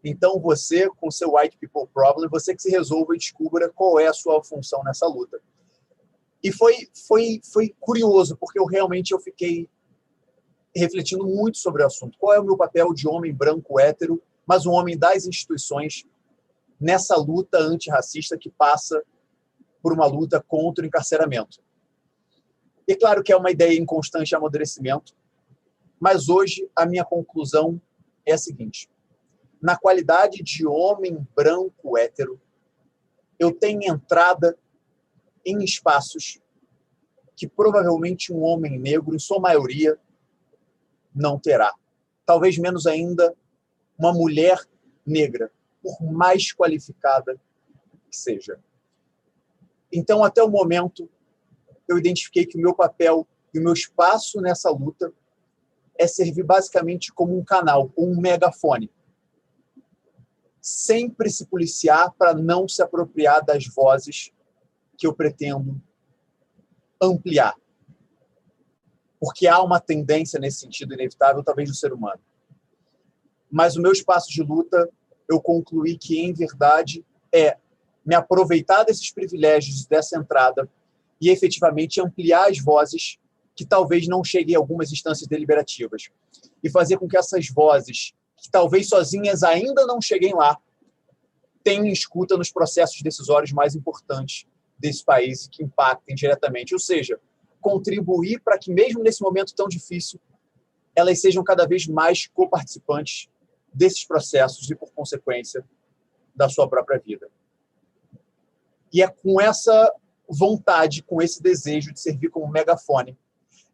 Então, você, com seu white people problem, você que se resolva e descubra qual é a sua função nessa luta. E foi curioso, porque eu fiquei refletindo muito sobre o assunto. Qual é o meu papel de homem branco hétero, mas um homem das instituições, nessa luta antirracista que passa por uma luta contra o encarceramento? E claro que é uma ideia em constante amadurecimento, mas hoje a minha conclusão é a seguinte: na qualidade de homem branco hétero, eu tenho entrada em espaços que provavelmente um homem negro, em sua maioria, não terá. Talvez menos ainda uma mulher negra, por mais qualificada que seja. Então, até o momento, eu identifiquei que o meu papel e o meu espaço nessa luta é servir basicamente como um canal, um megafone. Sempre se policiar para não se apropriar das vozes que eu pretendo ampliar. Porque há uma tendência nesse sentido inevitável, talvez, do ser humano. Mas o meu espaço de luta, eu concluí que, em verdade, é me aproveitar desses privilégios, dessa entrada, e efetivamente ampliar as vozes que talvez não cheguem a algumas instâncias deliberativas. E fazer com que essas vozes, que talvez sozinhas ainda não cheguem lá, tenham escuta nos processos decisórios mais importantes desse país, que impactem diretamente. Ou seja, contribuir para que, mesmo nesse momento tão difícil, elas sejam cada vez mais coparticipantes desses processos e, por consequência, da sua própria vida. E é com essa vontade, com esse desejo de servir como megafone,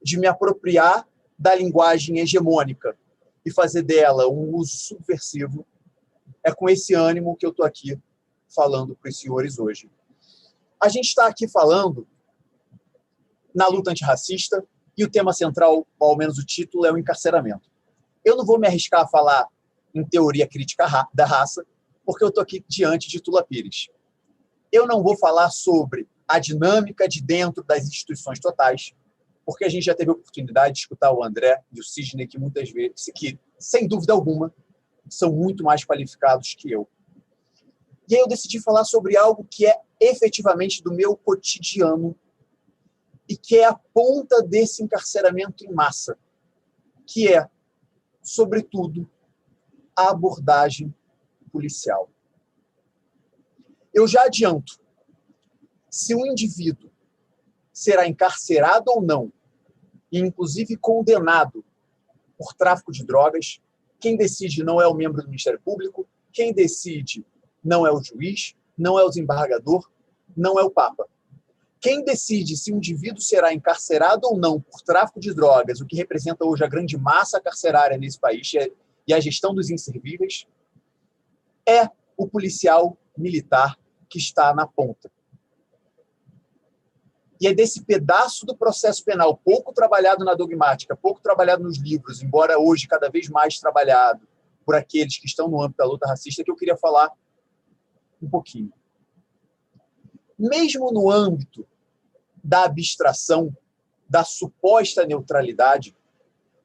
de me apropriar da linguagem hegemônica e fazer dela um uso subversivo, é com esse ânimo que eu estou aqui falando para os senhores hoje. A gente está aqui falando na luta antirracista e o tema central, ou ao menos o título, é o encarceramento. Eu não vou me arriscar a falar em teoria crítica da raça, porque eu estou aqui diante de Tula Pires. Eu não vou falar sobre a dinâmica de dentro das instituições totais, porque a gente já teve a oportunidade de escutar o André e o Sidney, que muitas vezes, que, sem dúvida alguma, são muito mais qualificados que eu. E aí eu decidi falar sobre algo que é efetivamente do meu cotidiano e que é a ponta desse encarceramento em massa, que é, sobretudo, a abordagem policial. Eu já adianto, se um indivíduo será encarcerado ou não, e inclusive condenado por tráfico de drogas, quem decide não é o membro do Ministério Público, quem decide não é o juiz, não é o desembargador, não é o Papa. Quem decide se um indivíduo será encarcerado ou não por tráfico de drogas, o que representa hoje a grande massa carcerária nesse país e a gestão dos inservíveis, é o policial militar que está na ponta. E é desse pedaço do processo penal, pouco trabalhado na dogmática, pouco trabalhado nos livros, embora hoje cada vez mais trabalhado por aqueles que estão no âmbito da luta racista, que eu queria falar um pouquinho. Mesmo no âmbito da abstração, da suposta neutralidade,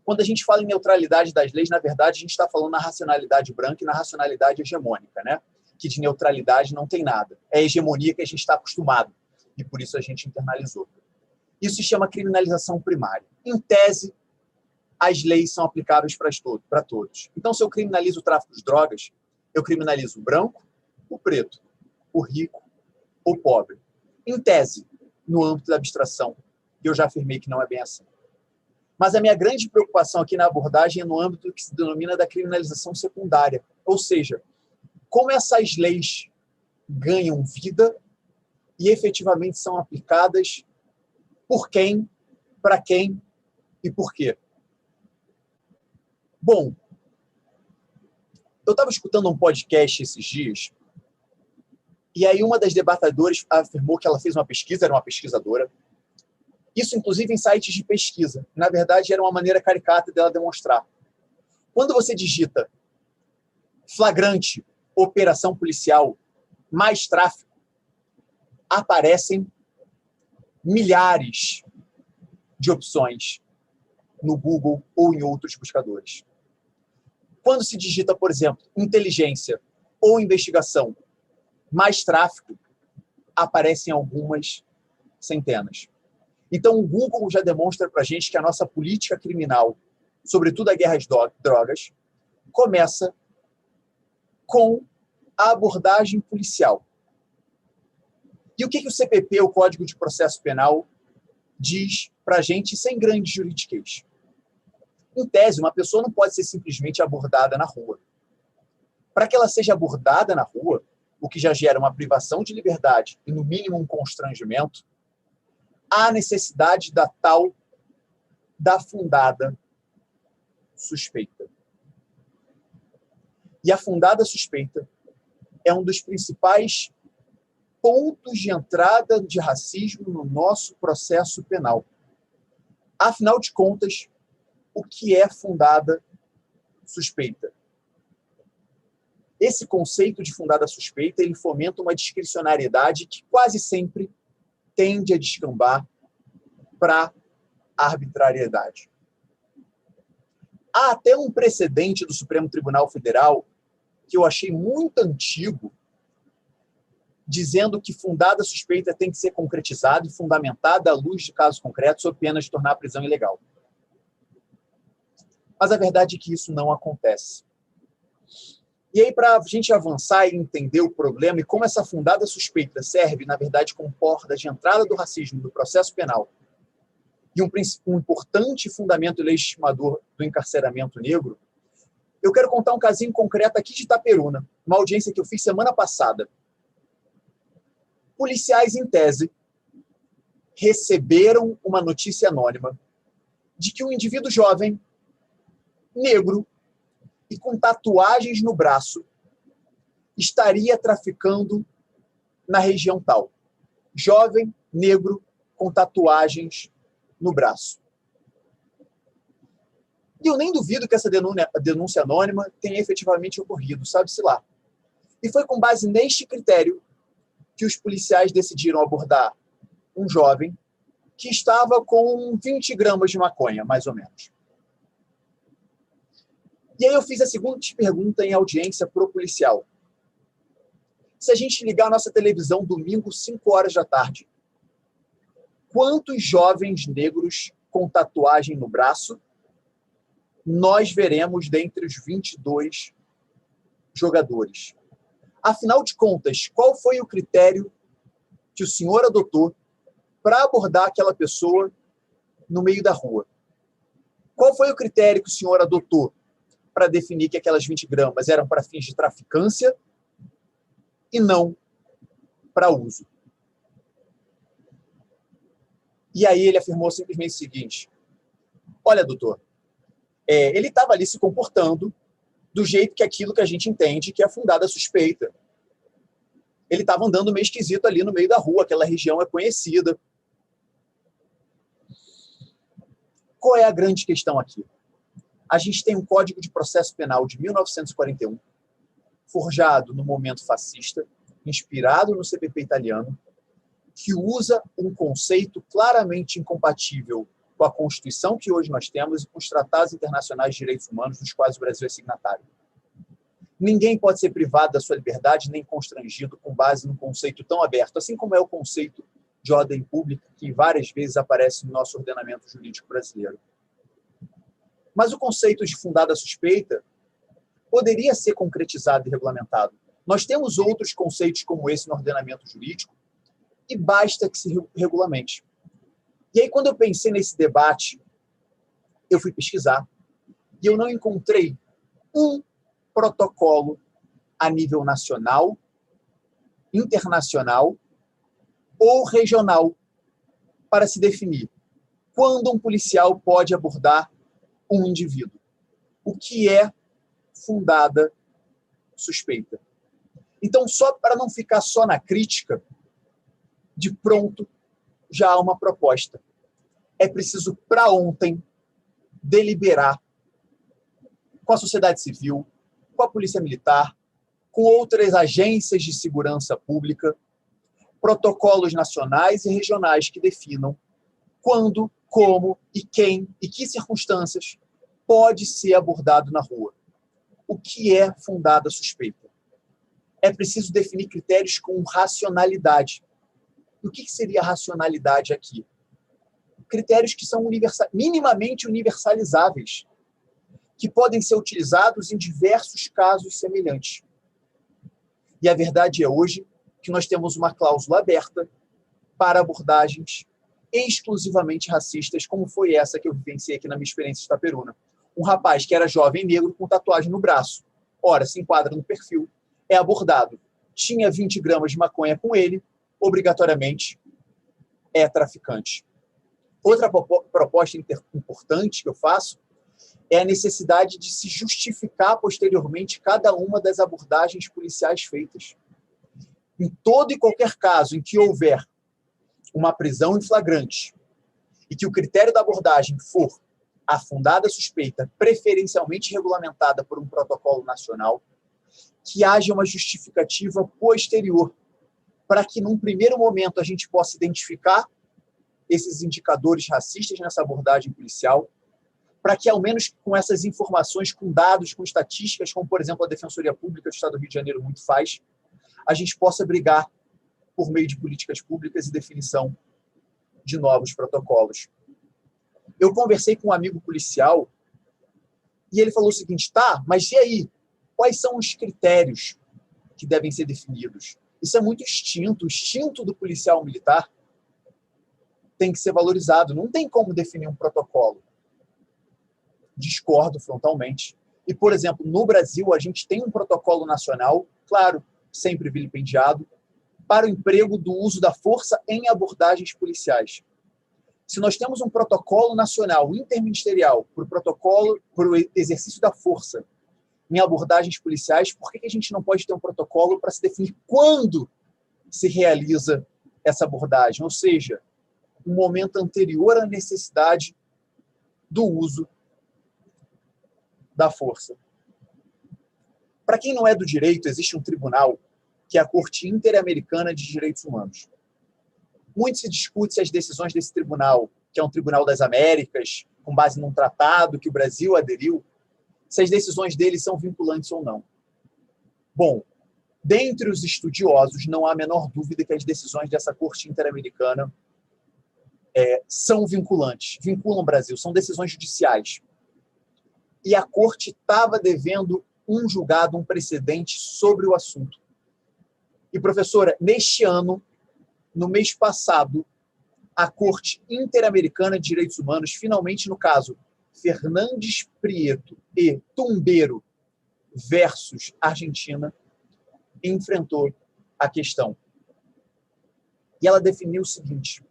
quando a gente fala em neutralidade das leis, na verdade, a gente está falando na racionalidade branca e na racionalidade hegemônica, né? Que de neutralidade não tem nada. É a hegemonia que a gente está acostumado. E por isso a gente internalizou. Isso se chama criminalização primária. Em tese, as leis são aplicáveis para todos. Então, se eu criminalizo o tráfico de drogas, eu criminalizo o branco, o preto, o rico, o pobre. Em tese, no âmbito da abstração, eu já afirmei que não é bem assim. Mas a minha grande preocupação aqui na abordagem é no âmbito que se denomina da criminalização secundária. Ou seja, como essas leis ganham vida e efetivamente são aplicadas por quem, para quem e por quê. Bom, eu estava escutando um podcast esses dias e aí uma das debatadoras afirmou que ela fez uma pesquisa, era uma pesquisadora, isso inclusive em sites de pesquisa. Na verdade, era uma maneira caricata dela demonstrar. Quando você digita flagrante, operação policial, mais tráfico, aparecem milhares de opções no Google ou em outros buscadores. Quando se digita, por exemplo, inteligência ou investigação, mais tráfico, aparecem algumas centenas. Então, o Google já demonstra para a gente que a nossa política criminal, sobretudo a guerra às drogas, começa com a abordagem policial. E o que o CPP, o Código de Processo Penal, diz para a gente sem grande juridiquês? Em tese, uma pessoa não pode ser simplesmente abordada na rua. Para que ela seja abordada na rua, o que já gera uma privação de liberdade e, no mínimo, um constrangimento, há necessidade da tal, da fundada suspeita. E a fundada suspeita é um dos principais pontos de entrada de racismo no nosso processo penal. Afinal de contas, o que é fundada suspeita? Esse conceito de fundada suspeita, ele fomenta uma discricionariedade que quase sempre tende a descambar para arbitrariedade. Há até um precedente do Supremo Tribunal Federal que eu achei muito antigo, dizendo que fundada suspeita tem que ser concretizada e fundamentada à luz de casos concretos, sob pena de tornar a prisão ilegal. Mas a verdade é que isso não acontece. E aí, para a gente avançar e entender o problema e como essa fundada suspeita serve, na verdade, como porta de entrada do racismo no processo penal e um importante fundamento legitimador do encarceramento negro, eu quero contar um casinho concreto aqui de Itaperuna, uma audiência que eu fiz semana passada. Policiais, em tese, receberam uma notícia anônima de que um indivíduo jovem, negro e com tatuagens no braço, estaria traficando na região tal. Jovem, negro, com tatuagens no braço. E eu nem duvido que essa denúncia anônima tenha efetivamente ocorrido, sabe-se lá. E foi com base neste critério que os policiais decidiram abordar um jovem que estava com 20 gramas de maconha, mais ou menos. E aí eu fiz a seguinte pergunta em audiência para o policial. Se a gente ligar a nossa televisão domingo, 5 horas da tarde, quantos jovens negros com tatuagem no braço nós veremos dentre os 22 jogadores? Afinal de contas, qual foi o critério que o senhor adotou para abordar aquela pessoa no meio da rua? Qual foi o critério que o senhor adotou para definir que aquelas 20 gramas eram para fins de traficância e não para uso? E aí ele afirmou simplesmente o seguinte: olha, doutor, ele estava ali se comportando do jeito que aquilo que a gente entende que é fundada suspeita. Ele estava andando meio esquisito ali no meio da rua, aquela região é conhecida. Qual é a grande questão aqui? A gente tem um Código de Processo Penal de 1941, forjado no momento fascista, inspirado no CPP italiano, que usa um conceito claramente incompatível com a Constituição que hoje nós temos e com os tratados internacionais de direitos humanos dos quais o Brasil é signatário. Ninguém pode ser privado da sua liberdade nem constrangido com base num conceito tão aberto, assim como é o conceito de ordem pública que várias vezes aparece no nosso ordenamento jurídico brasileiro. Mas o conceito de fundada suspeita poderia ser concretizado e regulamentado. Nós temos outros conceitos como esse no ordenamento jurídico e basta que se regulamente. E aí, quando eu pensei nesse debate, eu fui pesquisar e eu não encontrei um protocolo a nível nacional, internacional ou regional para se definir quando um policial pode abordar um indivíduo. O que é fundada suspeita? Então, só para não ficar só na crítica, de pronto já há uma proposta. É preciso, para ontem, deliberar com a sociedade civil, com a Polícia Militar, com outras agências de segurança pública, protocolos nacionais e regionais que definam quando, como e quem e que circunstâncias pode ser abordado na rua. O que é fundada suspeita? É preciso definir critérios com racionalidade. E o que seria racionalidade aqui? Critérios que são minimamente universalizáveis, que podem ser utilizados em diversos casos semelhantes. E a verdade é hoje que nós temos uma cláusula aberta para abordagens exclusivamente racistas, como foi essa que eu vivenciei aqui na minha experiência de Itaperuna. Um rapaz que era jovem negro com tatuagem no braço. Ora, se enquadra no perfil, é abordado. Tinha 20 gramas de maconha com ele, obrigatoriamente é traficante. Outra proposta importante que eu faço é a necessidade de se justificar posteriormente cada uma das abordagens policiais feitas. Em todo e qualquer caso em que houver uma prisão em flagrante e que o critério da abordagem for a fundada suspeita, preferencialmente regulamentada por um protocolo nacional, que haja uma justificativa posterior, para que, num primeiro momento, a gente possa identificar esses indicadores racistas nessa abordagem policial, para que, ao menos com essas informações, com dados, com estatísticas, como, por exemplo, a Defensoria Pública do Estado do Rio de Janeiro muito faz, a gente possa brigar por meio de políticas públicas e definição de novos protocolos. Eu conversei com um amigo policial e ele falou o seguinte: tá, mas e aí? Quais são os critérios que devem ser definidos? Isso é muito instinto. O instinto do policial militar tem que ser valorizado. Não tem como definir um protocolo. Discordo frontalmente. E, por exemplo, no Brasil, a gente tem um protocolo nacional, claro, sempre vilipendiado, para o emprego do uso da força em abordagens policiais. Se nós temos um protocolo nacional interministerial para o exercício da força em abordagens policiais, por que a gente não pode ter um protocolo para se definir quando se realiza essa abordagem? Ou seja, um momento anterior à necessidade do uso da força. Para quem não é do direito, existe um tribunal que é a Corte Interamericana de Direitos Humanos. Muito se discute se as decisões desse tribunal, que é um tribunal das Américas, com base num tratado que o Brasil aderiu, se as decisões dele são vinculantes ou não. Bom, dentre os estudiosos, não há a menor dúvida que as decisões dessa Corte Interamericana são vinculantes, vinculam o Brasil, são decisões judiciais. E a Corte estava devendo um julgado, um precedente sobre o assunto. E, professora, neste ano, no mês passado, a Corte Interamericana de Direitos Humanos, finalmente, no caso Fernandes Prieto e Tumbeiro versus Argentina, enfrentou a questão. E ela definiu o seguinte: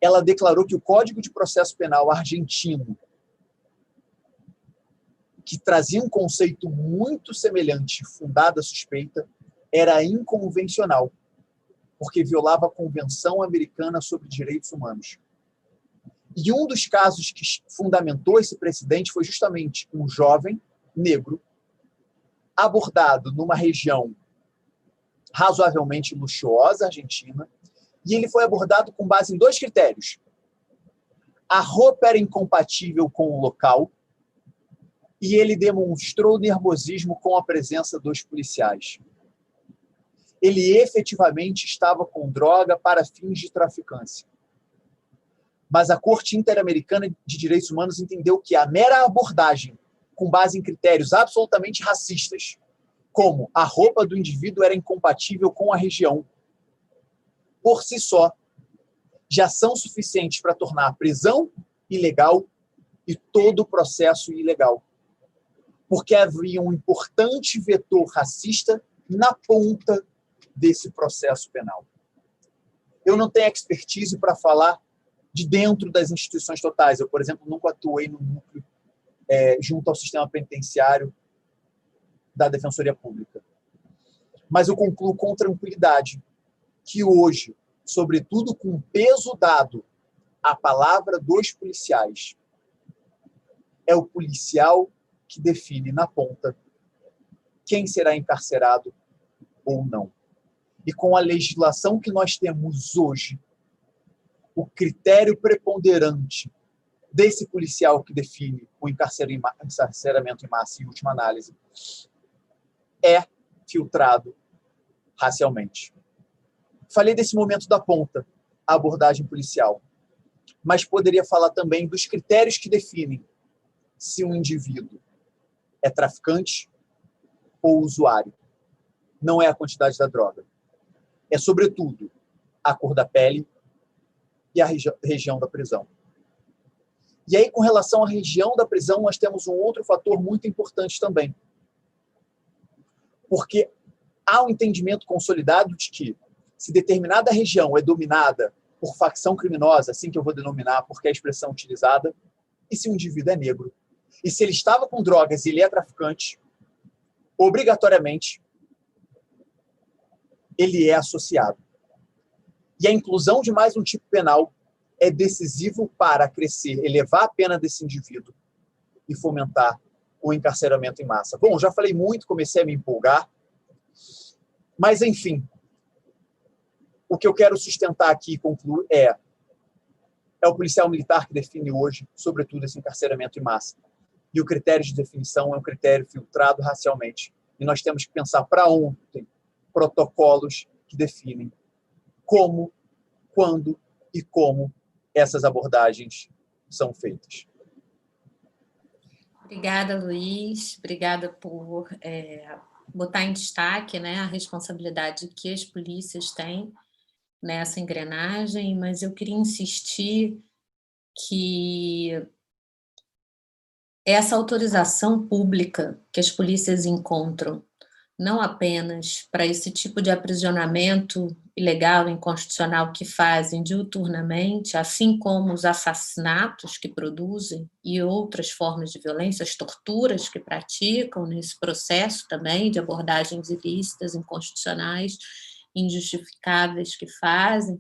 ela declarou que o Código de Processo Penal argentino, que trazia um conceito muito semelhante, fundada suspeita, era inconvencional, porque violava a Convenção Americana sobre Direitos Humanos. E um dos casos que fundamentou esse precedente foi justamente um jovem negro abordado numa região razoavelmente luxuosa, argentina, e ele foi abordado com base em 2 critérios. A roupa era incompatível com o local e ele demonstrou nervosismo com a presença dos policiais. Ele efetivamente estava com droga para fins de traficância. Mas a Corte Interamericana de Direitos Humanos entendeu que a mera abordagem, com base em critérios absolutamente racistas, como a roupa do indivíduo era incompatível com a região, por si só, já são suficientes para tornar a prisão ilegal e todo o processo ilegal. Porque havia um importante vetor racista na ponta desse processo penal. Eu não tenho expertise para falar de dentro das instituições totais. Eu, por exemplo, nunca atuei no núcleo junto ao sistema penitenciário da Defensoria Pública. Mas eu concluo com tranquilidade que hoje, sobretudo com peso dado à palavra dos policiais, é o policial que define na ponta quem será encarcerado ou não. E com a legislação que nós temos hoje, o critério preponderante desse policial que define o encarceramento em massa, em última análise, é filtrado racialmente. Falei desse momento da ponta, a abordagem policial, mas poderia falar também dos critérios que definem se um indivíduo é traficante ou usuário. Não é a quantidade da droga. É, sobretudo, a cor da pele e a região da prisão. E aí, com relação à região da prisão, nós temos um outro fator muito importante também. Porque há um entendimento consolidado de que, se determinada região é dominada por facção criminosa, assim que eu vou denominar, porque é a expressão utilizada, e se o indivíduo é negro, E se ele estava com drogas e ele é traficante, obrigatoriamente, ele é associado. E a inclusão de mais um tipo penal é decisivo para crescer, elevar a pena desse indivíduo e fomentar o encarceramento em massa. Bom, já falei muito, comecei a me empolgar, mas, enfim, o que eu quero sustentar aqui e concluir é o policial militar que define hoje, sobretudo, esse encarceramento em massa. E o critério de definição é um critério filtrado racialmente. E nós temos que pensar para ontem protocolos que definem como, quando e como essas abordagens são feitas. Obrigada, Luiz. Obrigada por botar em destaque, né, a responsabilidade que as polícias têm nessa engrenagem, mas eu queria insistir que essa autorização pública que as polícias encontram, não apenas para esse tipo de aprisionamento ilegal, inconstitucional que fazem diuturnamente, assim como os assassinatos que produzem e outras formas de violência, as torturas que praticam nesse processo também de abordagens ilícitas, inconstitucionais, injustificáveis que fazem,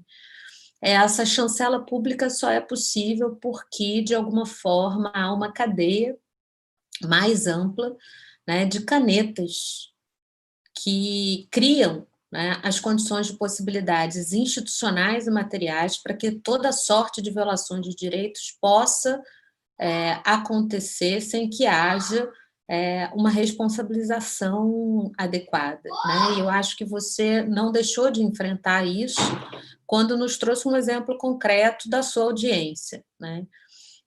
essa chancela pública só é possível porque, de alguma forma, há uma cadeia mais ampla, né, de canetas que criam, né, as condições de possibilidades institucionais e materiais para que toda sorte de violações de direitos possa acontecer sem que haja uma responsabilização adequada, né? Eu acho que você não deixou de enfrentar isso quando nos trouxe um exemplo concreto da sua audiência, né?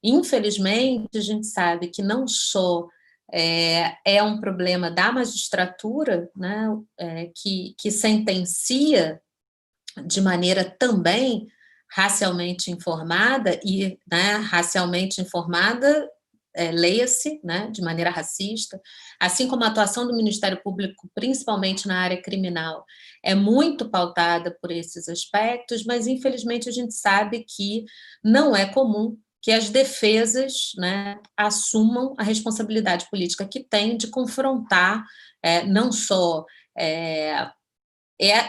Infelizmente, a gente sabe que não só é um problema da magistratura, né, que sentencia de maneira também racialmente informada, e, né, racialmente informada, leia-se, né, de maneira racista, assim como a atuação do Ministério Público, principalmente na área criminal, é muito pautada por esses aspectos, mas infelizmente a gente sabe que não é comum que as defesas, né, assumam a responsabilidade política que têm de confrontar não só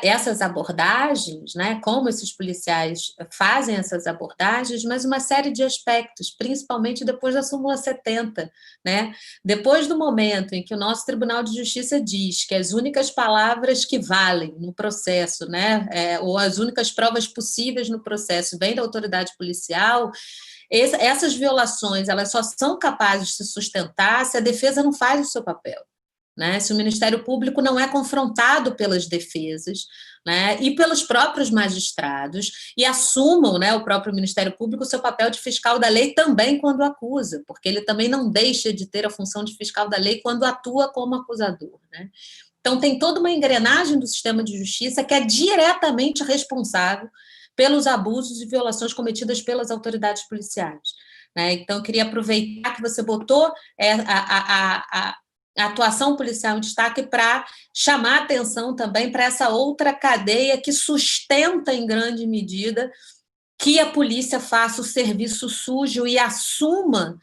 essas abordagens, né, como esses policiais fazem essas abordagens, mas uma série de aspectos, principalmente depois da súmula 70, né? Depois do momento em que o nosso Tribunal de Justiça diz que as únicas palavras que valem no processo, né, ou as únicas provas possíveis no processo vêm da autoridade policial, essas violações elas só são capazes de se sustentar se a defesa não faz o seu papel, né? Se o Ministério Público não é confrontado pelas defesas, né, e pelos próprios magistrados, e assumam, né, o próprio Ministério Público o seu papel de fiscal da lei também quando acusa, porque ele também não deixa de ter a função de fiscal da lei quando atua como acusador, né? Então, tem toda uma engrenagem do sistema de justiça que é diretamente responsável pelos abusos e violações cometidas pelas autoridades policiais, né? Então, eu queria aproveitar que você botou a atuação policial em destaque para chamar atenção também para essa outra cadeia que sustenta, em grande medida, que a polícia faça o serviço sujo e assuma,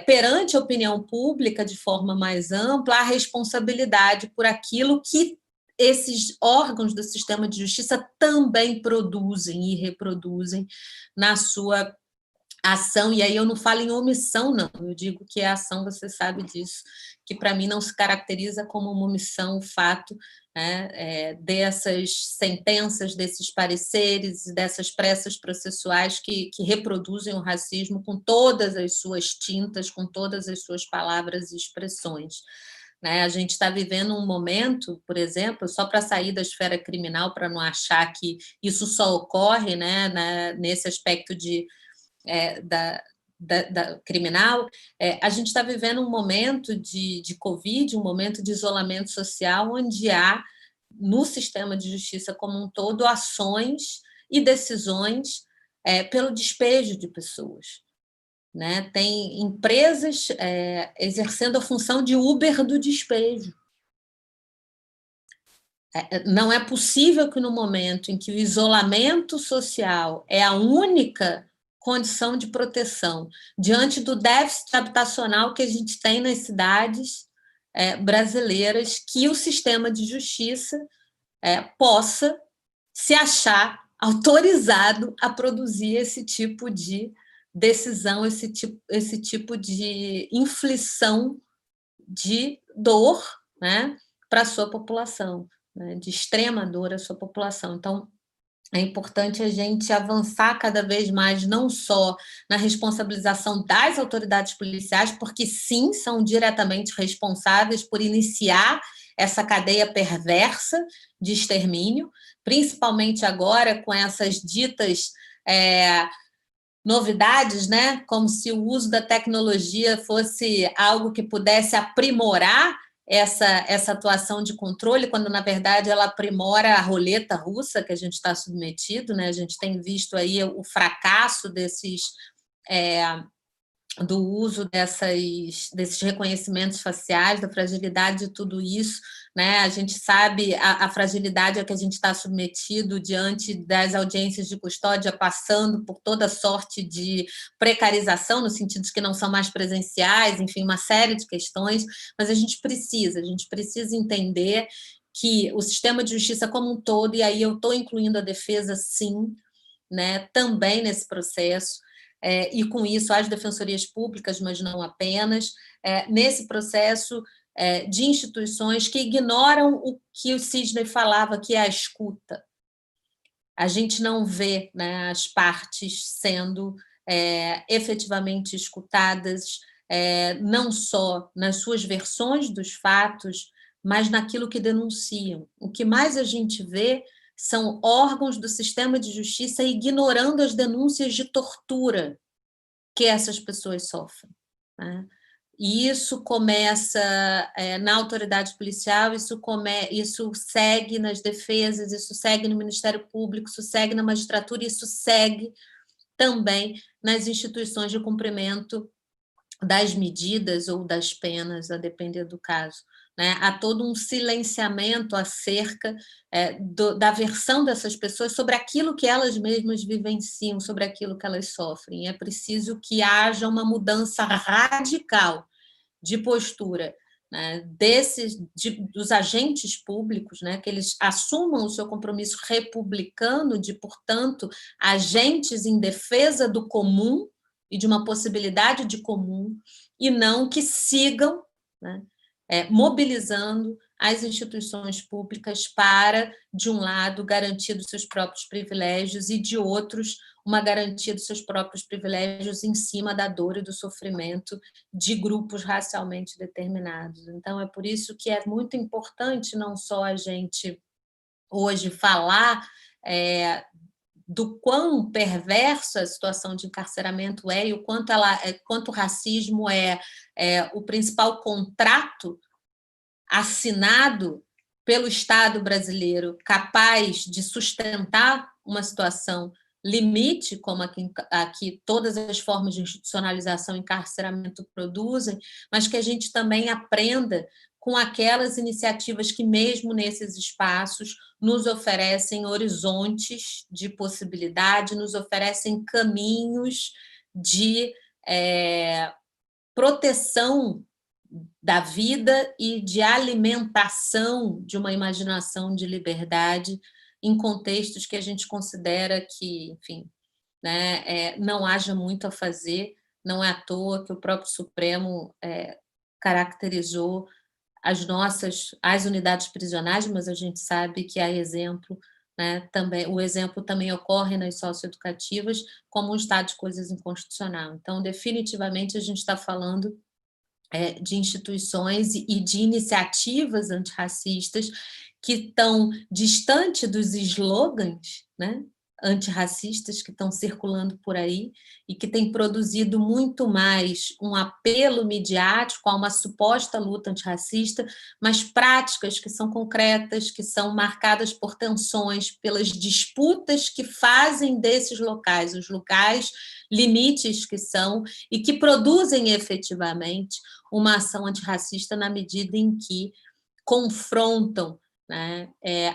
perante a opinião pública, de forma mais ampla, a responsabilidade por aquilo que esses órgãos do sistema de justiça também produzem e reproduzem na sua ação, e aí eu não falo em omissão, não, eu digo que é ação, você sabe disso, que para mim não se caracteriza como uma omissão o fato, né, dessas sentenças, desses pareceres, dessas pressas processuais que reproduzem o racismo com todas as suas tintas, com todas as suas palavras e expressões. Né? A gente está vivendo um momento, por exemplo, só para sair da esfera criminal, para não achar que isso só ocorre, né, nesse aspecto da criminal, a gente está vivendo um momento de Covid, um momento de isolamento social, onde há, no sistema de justiça como um todo, ações e decisões pelo despejo de pessoas. Né? Tem empresas exercendo a função de Uber do despejo. Não é possível que no momento em que o isolamento social é a única condição de proteção, diante do déficit habitacional que a gente tem nas cidades brasileiras, que o sistema de justiça possa se achar autorizado a produzir esse tipo de decisão, esse tipo de inflição de dor, né, para a sua população, né, de extrema dor à sua população. Então, é importante a gente avançar cada vez mais, não só na responsabilização das autoridades policiais, porque sim, são diretamente responsáveis por iniciar essa cadeia perversa de extermínio, principalmente agora com essas ditas novidades, né? Como se o uso da tecnologia fosse algo que pudesse aprimorar essa atuação de controle, quando, na verdade, ela aprimora a roleta russa que a gente está submetido, né? A gente tem visto aí o fracasso do uso desses reconhecimentos faciais, da fragilidade de tudo isso, né? A gente sabe a fragilidade a que a gente está submetido diante das audiências de custódia, passando por toda sorte de precarização, no sentido de que não são mais presenciais, enfim, uma série de questões, mas a gente precisa entender que o sistema de justiça como um todo, e aí eu estou incluindo a defesa, sim, né, também nesse processo, e com isso as defensorias públicas, mas não apenas, nesse processo de instituições que ignoram o que o Sidney falava, que é a escuta. A gente não vê, né, as partes sendo efetivamente escutadas, não só nas suas versões dos fatos, mas naquilo que denunciam. O que mais a gente vê são órgãos do sistema de justiça ignorando as denúncias de tortura que essas pessoas sofrem, né? E isso começa na autoridade policial, isso segue nas defesas, isso segue no Ministério Público, isso segue na magistratura, isso segue também nas instituições de cumprimento das medidas ou das penas, a depender do caso, né? Há todo um silenciamento acerca da versão dessas pessoas sobre aquilo que elas mesmas vivenciam, sobre aquilo que elas sofrem. É preciso que haja uma mudança radical de postura, né, dos agentes públicos, né, que eles assumam o seu compromisso republicano de, portanto, agentes em defesa do comum e de uma possibilidade de comum, e não que sigam, né, mobilizando as instituições públicas para, de um lado, garantir os seus próprios privilégios e, de outros, uma garantia dos seus próprios privilégios em cima da dor e do sofrimento de grupos racialmente determinados. Então, é por isso que é muito importante não só a gente hoje falar do quão perversa a situação de encarceramento e o quanto o racismo é o principal contrato assinado pelo Estado brasileiro capaz de sustentar uma situação limite, como aqui todas as formas de institucionalização e encarceramento produzem, mas que a gente também aprenda com aquelas iniciativas que, mesmo nesses espaços, nos oferecem horizontes de possibilidade, nos oferecem caminhos de proteção da vida e de alimentação de uma imaginação de liberdade em contextos que a gente considera que, enfim, né, não haja muito a fazer. Não é à toa que o próprio Supremo caracterizou as unidades prisionais, mas a gente sabe que há exemplo, né, também, o exemplo também ocorre nas socioeducativas como um estado de coisas inconstitucional. Então, definitivamente, a gente está falando de instituições e de iniciativas antirracistas que estão distante dos slogans, né, antirracistas que estão circulando por aí e que têm produzido muito mais um apelo midiático a uma suposta luta antirracista, mas práticas que são concretas, que são marcadas por tensões, pelas disputas que fazem desses locais, os locais limites que são, e que produzem efetivamente uma ação antirracista na medida em que confrontam, né,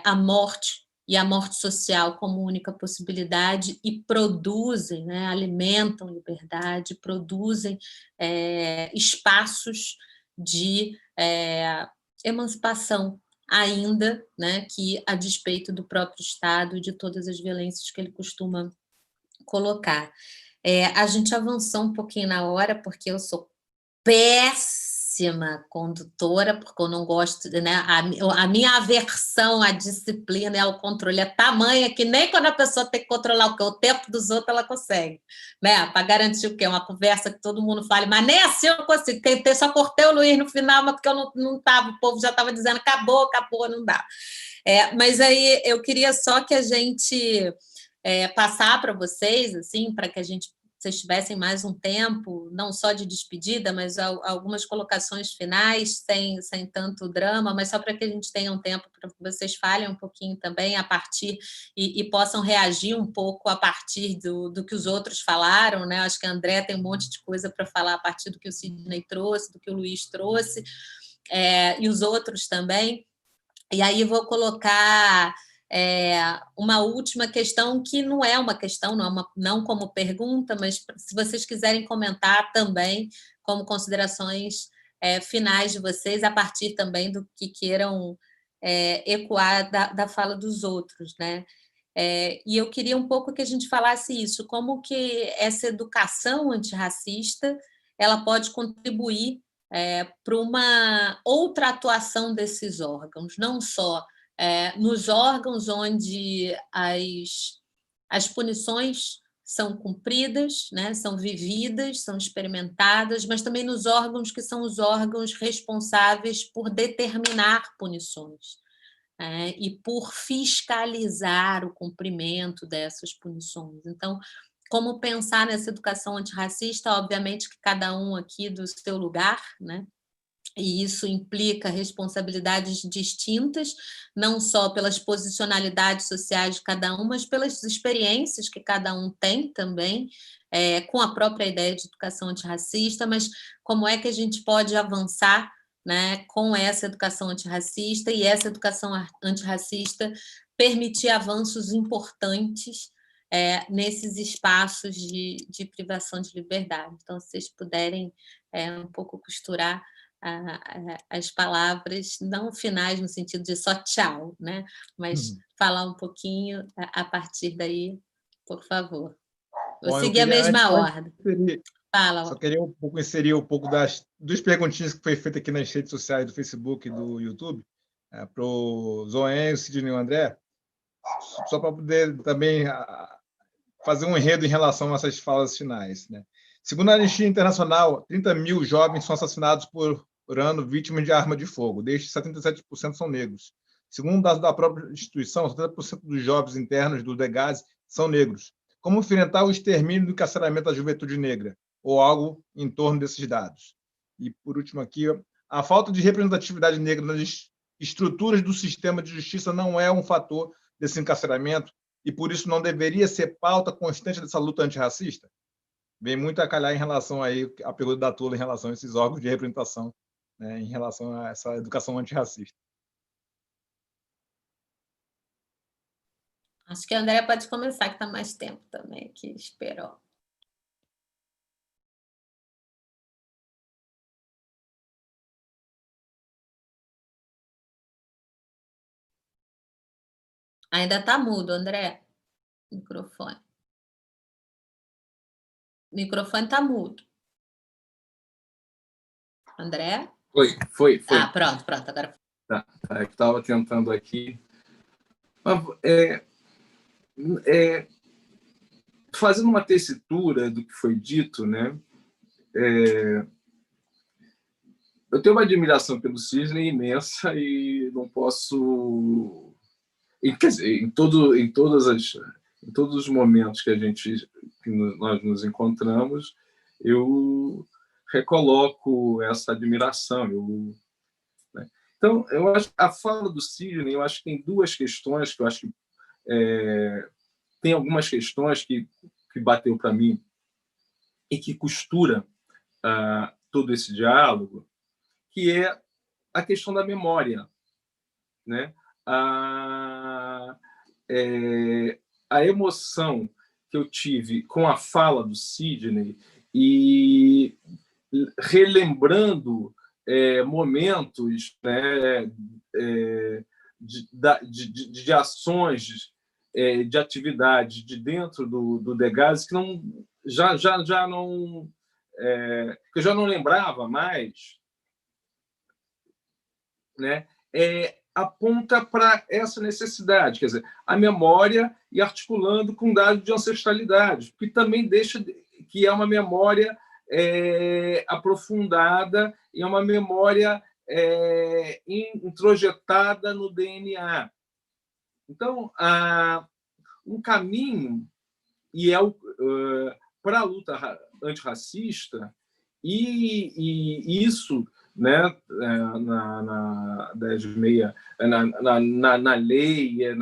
a morte e a morte social como única possibilidade e produzem, né, alimentam liberdade, produzem espaços de emancipação ainda, né, que a despeito do próprio Estado e de todas as violências que ele costuma colocar. A gente avançou um pouquinho na hora, porque eu sou péssima condutora, porque eu não gosto, né? A minha aversão à disciplina e ao controle é tamanha que nem quando a pessoa tem que controlar o tempo dos outros, ela consegue, né? Para garantir o quê? Uma conversa que todo mundo fale, mas nem assim eu não consigo. Só cortei o Luiz no final, mas porque eu não estava, o povo já estava dizendo acabou, não dá. Mas aí eu queria só que a gente passar para vocês, assim, para que vocês tivessem mais um tempo, não só de despedida, mas algumas colocações finais, sem tanto drama, mas só para que a gente tenha um tempo para que vocês falem um pouquinho também a partir e possam reagir um pouco a partir do que os outros falaram, né? Acho que a André tem um monte de coisa para falar a partir do que o Sidney trouxe, do que o Luiz trouxe, e os outros também. E aí vou colocar uma última questão, que não é uma questão, não como pergunta, mas se vocês quiserem comentar também, como considerações finais de vocês, a partir também do que queiram ecoar da fala dos outros, né? E eu queria um pouco que a gente falasse isso, como que essa educação antirracista ela pode contribuir para uma outra atuação desses órgãos, não só nos órgãos onde as punições são cumpridas, né, são vividas, são experimentadas, mas também nos órgãos que são os órgãos responsáveis por determinar punições e por fiscalizar o cumprimento dessas punições. Então, como pensar nessa educação antirracista? Obviamente que cada um aqui do seu lugar, né? E isso implica responsabilidades distintas, não só pelas posicionalidades sociais de cada um, mas pelas experiências que cada um tem também, com a própria ideia de educação antirracista, mas como é que a gente pode avançar, né, com essa educação antirracista, e essa educação antirracista permitir avanços importantes nesses espaços de privação de liberdade. Então, se vocês puderem um pouco costurar as palavras, não finais no sentido de só tchau, né? Mas falar um pouquinho a partir daí, por favor. Vou seguir a mesma ordem. Fala. Só queria inserir um pouco dos perguntinhas que foi feito aqui nas redes sociais do Facebook e do YouTube, para o Zoen, o Sidney e o André, só para poder também fazer um enredo em relação a essas falas finais, né? Segundo a Anistia Internacional, 30 mil jovens são assassinados por ano vítimas de arma de fogo. Destes, 77% são negros. Segundo dados da própria instituição, 70% dos jovens internos do DEGASE são negros. Como enfrentar o extermínio do encarceramento da juventude negra? Ou algo em torno desses dados. E, por último aqui, a falta de representatividade negra nas estruturas do sistema de justiça não é um fator desse encarceramento e, por isso, não deveria ser pauta constante dessa luta antirracista? Vem muito a calhar em relação aí a pergunta da Tula em relação a esses órgãos de representação, né, em relação a essa educação antirracista. Acho que a Andréa pode começar, que está mais tempo também, que esperou. Ainda está mudo, André. Microfone. Microfone está mudo. André? Foi. Ah, pronto. Agora. Tá, eu estava tentando aqui. Fazendo uma tessitura do que foi dito, né? Eu tenho uma admiração pelo Sidney imensa e não posso... Quer dizer, em todos os momentos que nós nos encontramos, eu recoloco essa admiração. Né? Então, eu acho a fala do Sidney, eu acho que tem duas questões que eu acho que tem algumas questões que bateu para mim e que costura todo esse diálogo, que é a questão da memória, né? a emoção que eu tive com a fala do Sidney e relembrando momentos, né, de ações, de atividades de dentro do Degaze que não, já não, que eu já não lembrava mais, né, aponta para essa necessidade, quer dizer, a memória e articulando com dados de ancestralidade, que também deixa que é uma memória aprofundada e é uma memória introjetada no DNA. Então, um caminho para a luta antirracista, e isso, né, na 10.6, na lei,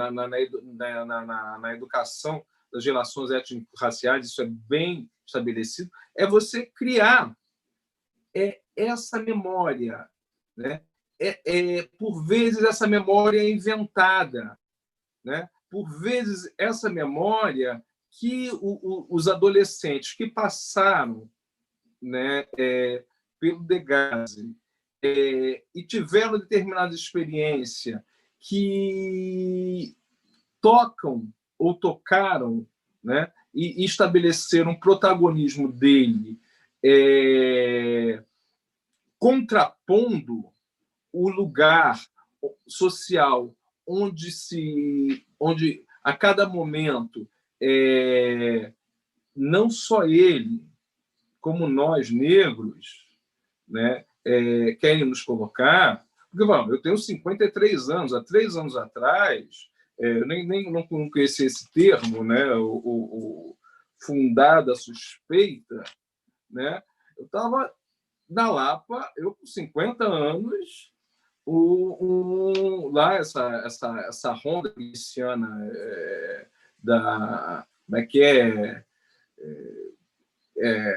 na educação das relações étnico-raciais, isso é bem estabelecido, é você criar essa memória, né? Por vezes essa memória é inventada, né? Por vezes essa memória que os adolescentes que passaram, né, pelo Degaze e tiveram determinada experiência que tocam ou tocaram, né, e estabeleceram um protagonismo dele, contrapondo o lugar social onde a cada momento não só ele, como nós negros, né, querem nos colocar. Porque, bom, eu tenho 53 anos, há 3 anos atrás, eu não conhecia esse termo, né, o fundada suspeita, né, eu estava na Lapa, eu com 50 anos, lá essa ronda miliciana como é que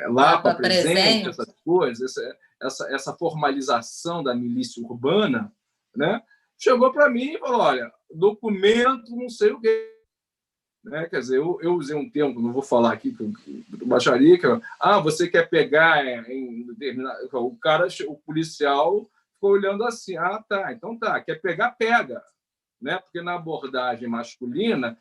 Lapa presente, essas coisas, essa formalização da milícia urbana, né, chegou para mim e falou: olha, documento não sei o quê. Né? Quer dizer, eu usei um termo, não vou falar aqui, do baixaria, que você quer pegar o policial ficou olhando assim, tá, então tá, quer pegar, pega. Né? Porque na abordagem masculina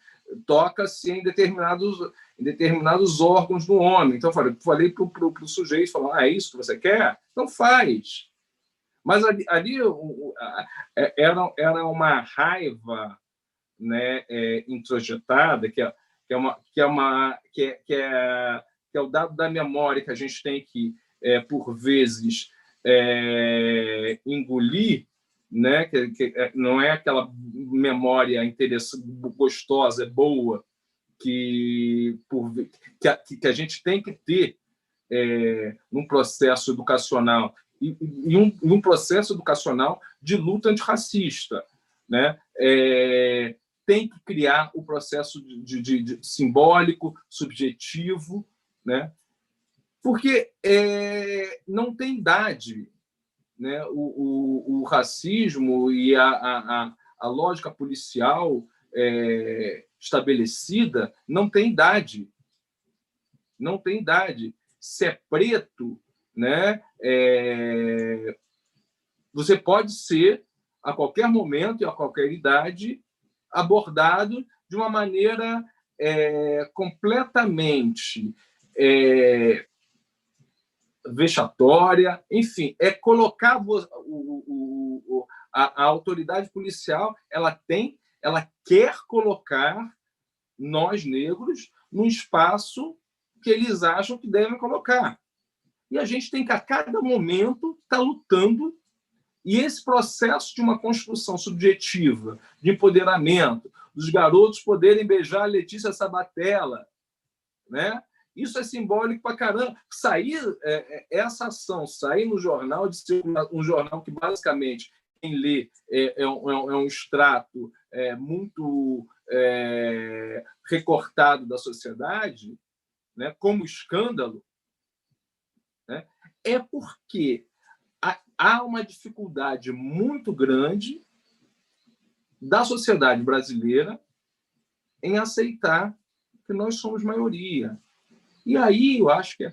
toca-se em determinados órgãos do homem. Então, eu falei para o sujeito, é isso que você quer? Então faz. Mas ali era uma raiva, né, introjetada, que é o dado da memória que a gente tem que, por vezes, engolir, né, que não é aquela memória interessante, gostosa, boa, que a gente tem que ter num processo educacional e um processo educacional de luta antirracista, né? Tem que criar o processo de simbólico, subjetivo, né? Porque não tem idade, né? O racismo e a lógica policial estabelecida não tem idade. Não tem idade. Se é preto, né? Você pode ser, a qualquer momento e a qualquer idade, abordado de uma maneira completamente vexatória, enfim, colocar a autoridade policial, ela quer colocar nós negros no espaço que eles acham que devem colocar. E a gente tem que, a cada momento, estar lutando. E esse processo de uma construção subjetiva, de empoderamento, dos garotos poderem beijar a Letícia Sabatella, né? Isso é simbólico para caramba. Essa ação sair no jornal, de ser um jornal que, basicamente, quem lê é um extrato muito recortado da sociedade, né? Como escândalo, né? É porque há uma dificuldade muito grande da sociedade brasileira em aceitar que nós somos maioria. E aí eu acho que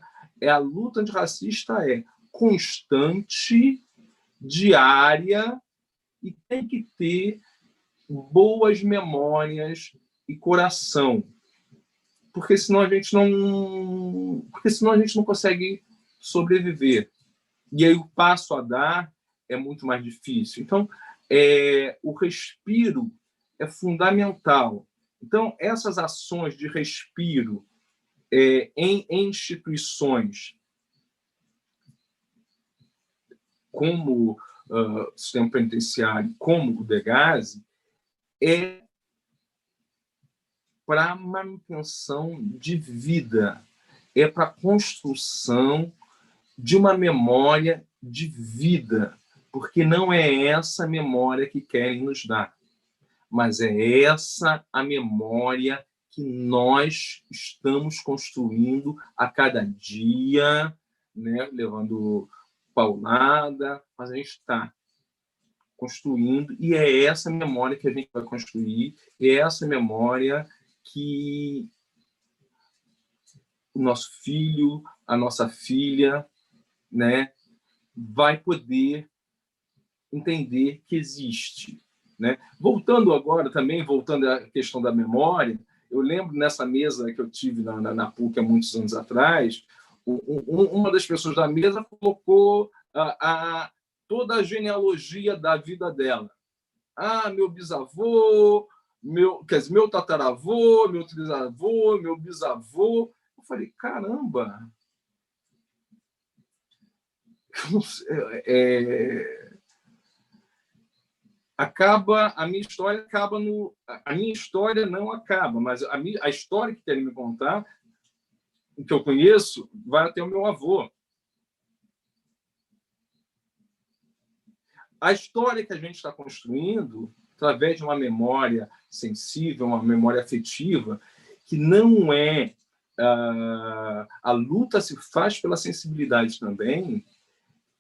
a luta antirracista é constante, diária, e tem que ter boas memórias e coração, porque senão a gente não consegue sobreviver. E aí o passo a dar é muito mais difícil. Então, o respiro é fundamental. Então, essas ações de respiro em instituições como o sistema penitenciário, como o DEGASE, é para a manutenção de vida, é para a construção de uma memória de vida, porque não é essa memória que querem nos dar, mas é essa a memória que nós estamos construindo a cada dia, né? Levando paulada, mas a gente está construindo, e é essa memória que a gente vai construir, é essa memória que o nosso filho, a nossa filha, né, vai poder entender que existe, né? Voltando à questão da memória, eu lembro nessa mesa que eu tive na PUC há muitos anos atrás, uma das pessoas da mesa colocou toda a genealogia da vida dela. Meu bisavô, meu tataravô, meu trisavô, meu bisavô. Eu falei, caramba! A minha história não acaba, mas a história que querem me contar, que eu conheço, vai até o meu avô. A história que a gente está construindo, através de uma memória sensível, uma memória afetiva, que não é... a luta se faz pela sensibilidade também,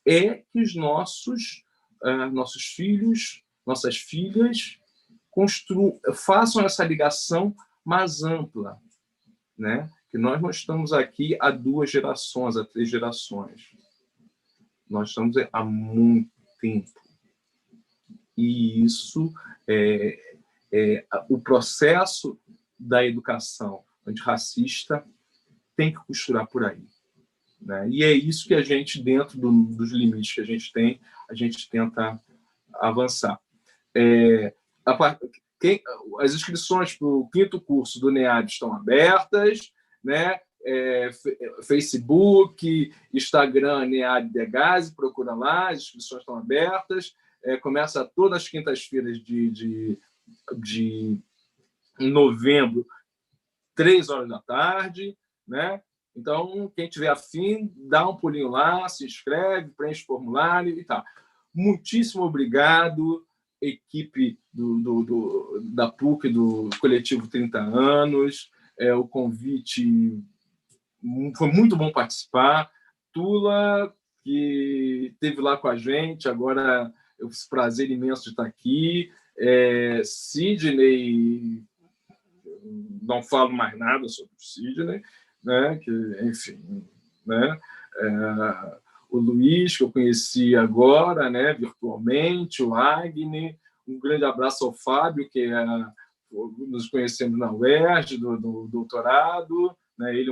é que os nossos filhos, nossas filhas, façam essa ligação mais ampla, né? Que nós não estamos aqui há 2 gerações, há 3 gerações. Nós estamos há muito tempo. E isso o processo da educação antirracista tem que costurar por aí, né? E é isso que a gente, dentro dos limites que a gente tem, a gente tenta avançar. As inscrições para o 5º curso do NEAD estão abertas, né? Facebook, Instagram, NEAD DEGASE, procura lá, as inscrições estão abertas. Começa todas as quintas-feiras de novembro, 15h, né? Então, quem tiver afim, dá um pulinho lá, se inscreve, preenche o formulário e tá. Muitíssimo obrigado, equipe da PUC, do Coletivo 30 Anos. O convite foi muito bom participar. Tula, que esteve lá com a gente, agora é um prazer imenso de estar aqui. Sidney, não falo mais nada sobre o Sidney, né? Que, enfim, né? O Luiz, que eu conheci agora, né? Virtualmente, o Agni, um grande abraço ao Fábio, que nos conhecemos na UERJ, do doutorado, né? Ele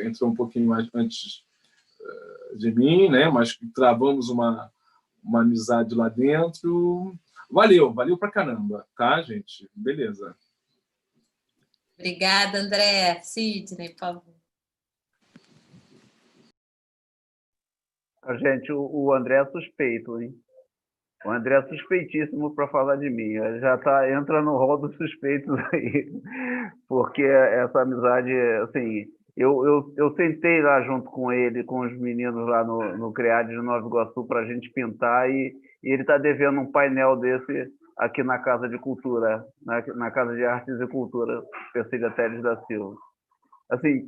entrou um pouquinho mais antes de mim, né? Mas travamos uma amizade lá dentro. Valeu pra caramba, tá, gente? Beleza. Obrigada, André. Sidney, por favor. Gente, o André é suspeito, hein? O André é suspeitíssimo para falar de mim. Entra no rol dos suspeitos aí, porque essa amizade, assim, eu sentei lá junto com ele, com os meninos lá no CREAD de Nova Iguaçu para a gente pintar, e ele está devendo um painel desse aqui na Casa de Cultura, na Casa de Artes e Cultura, Cecília Teles da Silva. Assim,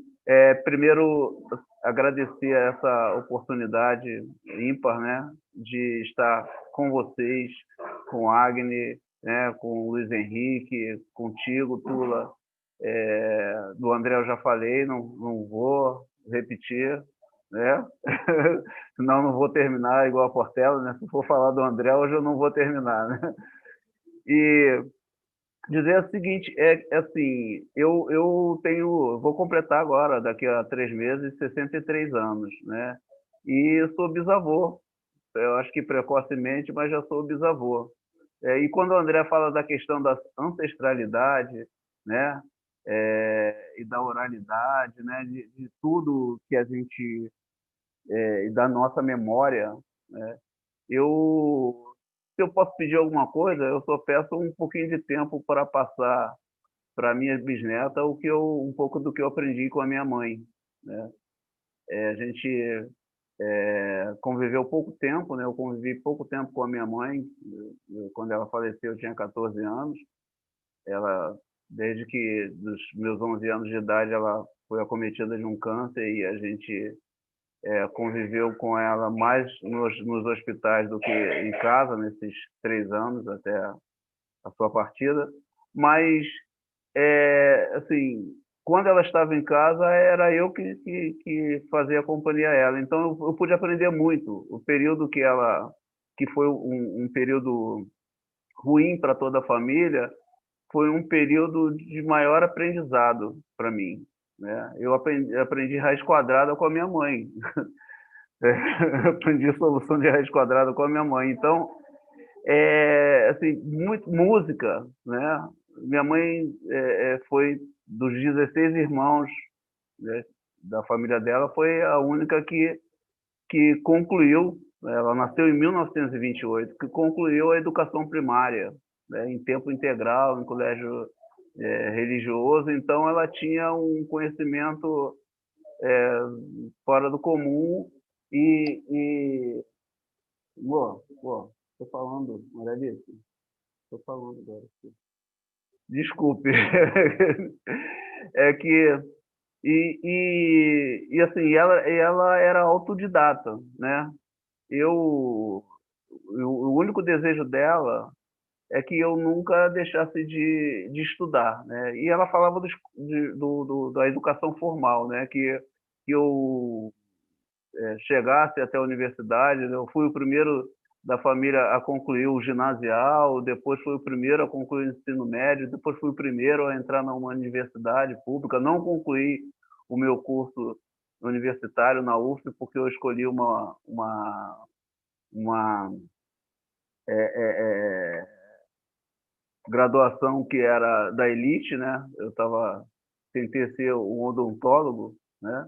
primeiro, agradecer essa oportunidade ímpar, né, de estar com vocês, com Agni, né, com o Luiz Henrique, contigo, Tula. Do André eu já falei, não vou repetir, né? Senão não vou terminar igual a Portela, né? Se for falar do André, hoje eu não vou terminar, né? E dizer o seguinte, assim, vou completar agora, daqui a 3 meses, 63 anos, né? E eu sou bisavô, eu acho que precocemente, mas já sou bisavô. E quando o André fala da questão da ancestralidade, né? E da oralidade, né? De tudo que a gente, e da nossa memória, né? Se eu posso pedir alguma coisa, eu só peço um pouquinho de tempo para passar para minha bisneta um pouco do que eu aprendi com a minha mãe, né? A gente conviveu pouco tempo, né? Eu convivi pouco tempo com a minha mãe. Quando ela faleceu, eu tinha 14 anos. Ela, desde que dos meus 11 anos de idade, ela foi acometida de um câncer e a gente conviveu com ela mais nos hospitais do que em casa, nesses 3 anos, até a sua partida. Mas, assim, quando ela estava em casa, era eu que fazia companhia a ela. Então, eu pude aprender muito. O período que foi um período ruim para toda a família, foi um período de maior aprendizado para mim, né? Eu aprendi raiz quadrada com a minha mãe. Aprendi solução de raiz quadrada com a minha mãe. Então, assim, muito música, né? Minha mãe foi dos 16 irmãos, né, da família dela, foi a única que concluiu. Ela nasceu em 1928, que concluiu a educação primária, né, em tempo integral, em colégio religioso. Então, ela tinha um conhecimento fora do comum e estou falando, Maralice, estou falando agora. Desculpe. É que assim, ela era autodidata, né? O único desejo dela é que eu nunca deixasse de estudar, né? E ela falava da educação formal, né? Que eu chegasse até a universidade. Eu fui o primeiro da família a concluir o ginasial, depois fui o primeiro a concluir o ensino médio, depois fui o primeiro a entrar numa universidade pública. Não concluí o meu curso universitário na UF porque eu escolhi uma graduação que era da elite, né? Tentei ser um odontólogo, né?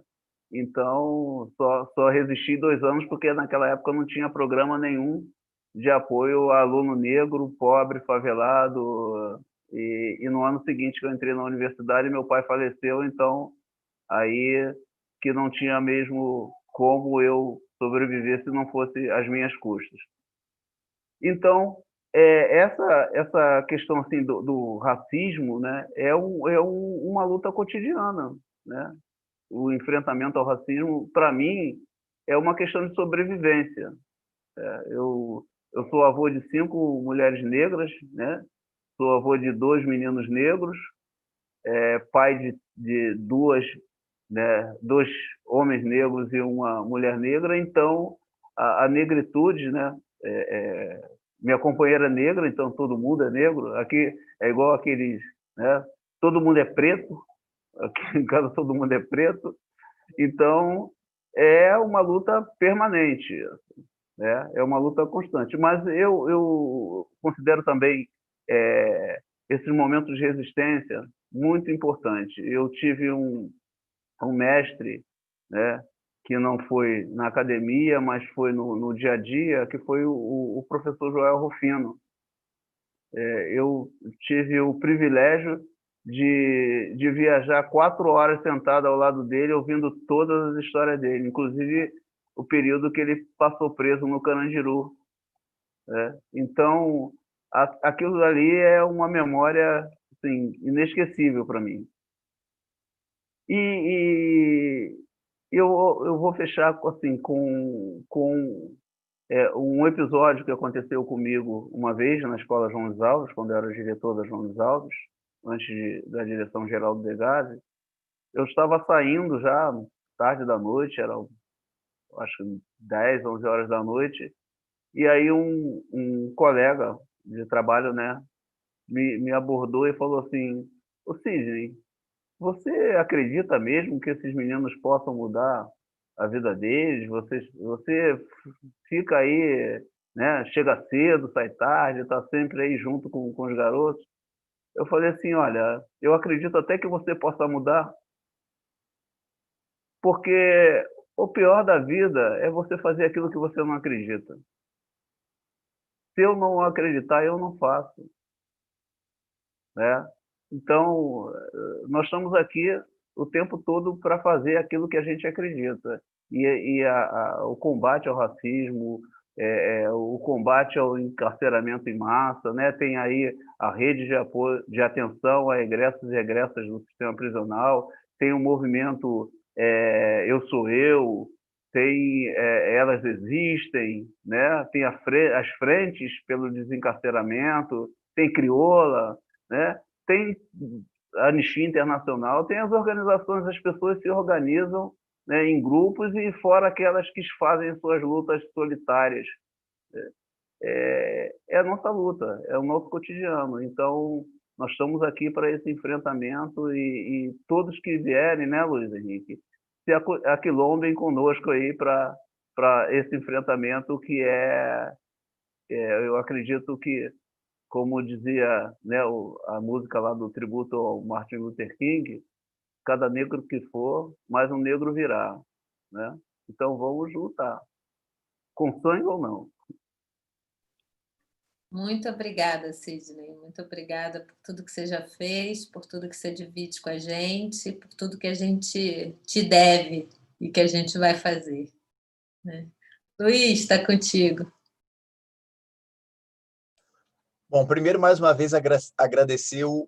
Então, só resisti 2 anos porque naquela época não tinha programa nenhum de apoio a aluno negro, pobre, favelado. E no ano seguinte que eu entrei na universidade, meu pai faleceu, então aí que não tinha mesmo como eu sobreviver se não fosse às minhas custas. Então, essa questão assim do racismo, né, uma luta cotidiana, né? O enfrentamento ao racismo, para mim, é uma questão de sobrevivência. Eu sou avô de 5 mulheres negras, né? Sou avô de 2 meninos negros, pai de 2 homens negros e uma mulher negra. Então, a negritude, né? Minha companheira é negra, então todo mundo é negro. Aqui é igual aqueles, né? Todo mundo é preto. Aqui em casa todo mundo é preto. Então, é uma luta permanente, né? É uma luta constante. Mas eu considero também esses momentos de resistência muito importante. Eu tive um mestre, né, que não foi na academia, mas foi no dia a dia, que foi o professor Joel Rufino. Eu tive o privilégio de viajar 4 horas sentado ao lado dele, ouvindo todas as histórias dele, inclusive o período que ele passou preso no Carandiru, né? Então, aquilo ali é uma memória, assim, inesquecível para mim. E eu vou fechar assim com Um episódio que aconteceu comigo uma vez na Escola João Luiz Alves, quando eu era diretor da João Luiz Alves, antes da direção-geral do DEGASE, eu estava saindo já tarde da noite, era acho que 10, 11 horas da noite, e aí um colega de trabalho, né, me abordou e falou assim: ô Sidney, você acredita mesmo que esses meninos possam mudar a vida deles? Você fica aí, né, chega cedo, sai tarde, está sempre aí junto com os garotos. Eu falei assim: olha, eu acredito até que você possa mudar, porque o pior da vida é você fazer aquilo que você não acredita. Se eu não acreditar, eu não faço, né? Então, nós estamos aqui o tempo todo para fazer aquilo que a gente acredita. O combate ao racismo, o combate ao encarceramento em massa, né? Tem aí a rede de apoio, de atenção a egressos e egressas do sistema prisional, tem o movimento Eu Sou Eu, tem Elas Existem, né? Tem as frentes pelo desencarceramento, tem Crioula, né? Tem a Anistia Internacional, tem as organizações, as pessoas se organizam, né, em grupos, e fora aquelas que fazem suas lutas solitárias. É a nossa luta, é o nosso cotidiano. Então, nós estamos aqui para esse enfrentamento e todos que vierem, né, Luiz Henrique, se aquilombem conosco aí para esse enfrentamento que eu acredito que, como dizia, né, a música lá do tributo ao Martin Luther King, cada negro que for, mais um negro virá, né? Então vamos lutar, com sangue ou não. Muito obrigada, Sidney. Muito obrigada por tudo que você já fez, por tudo que você divide com a gente, por tudo que a gente te deve e que a gente vai fazer, né? Luiz, está contigo. Bom, primeiro, mais uma vez, agradecer o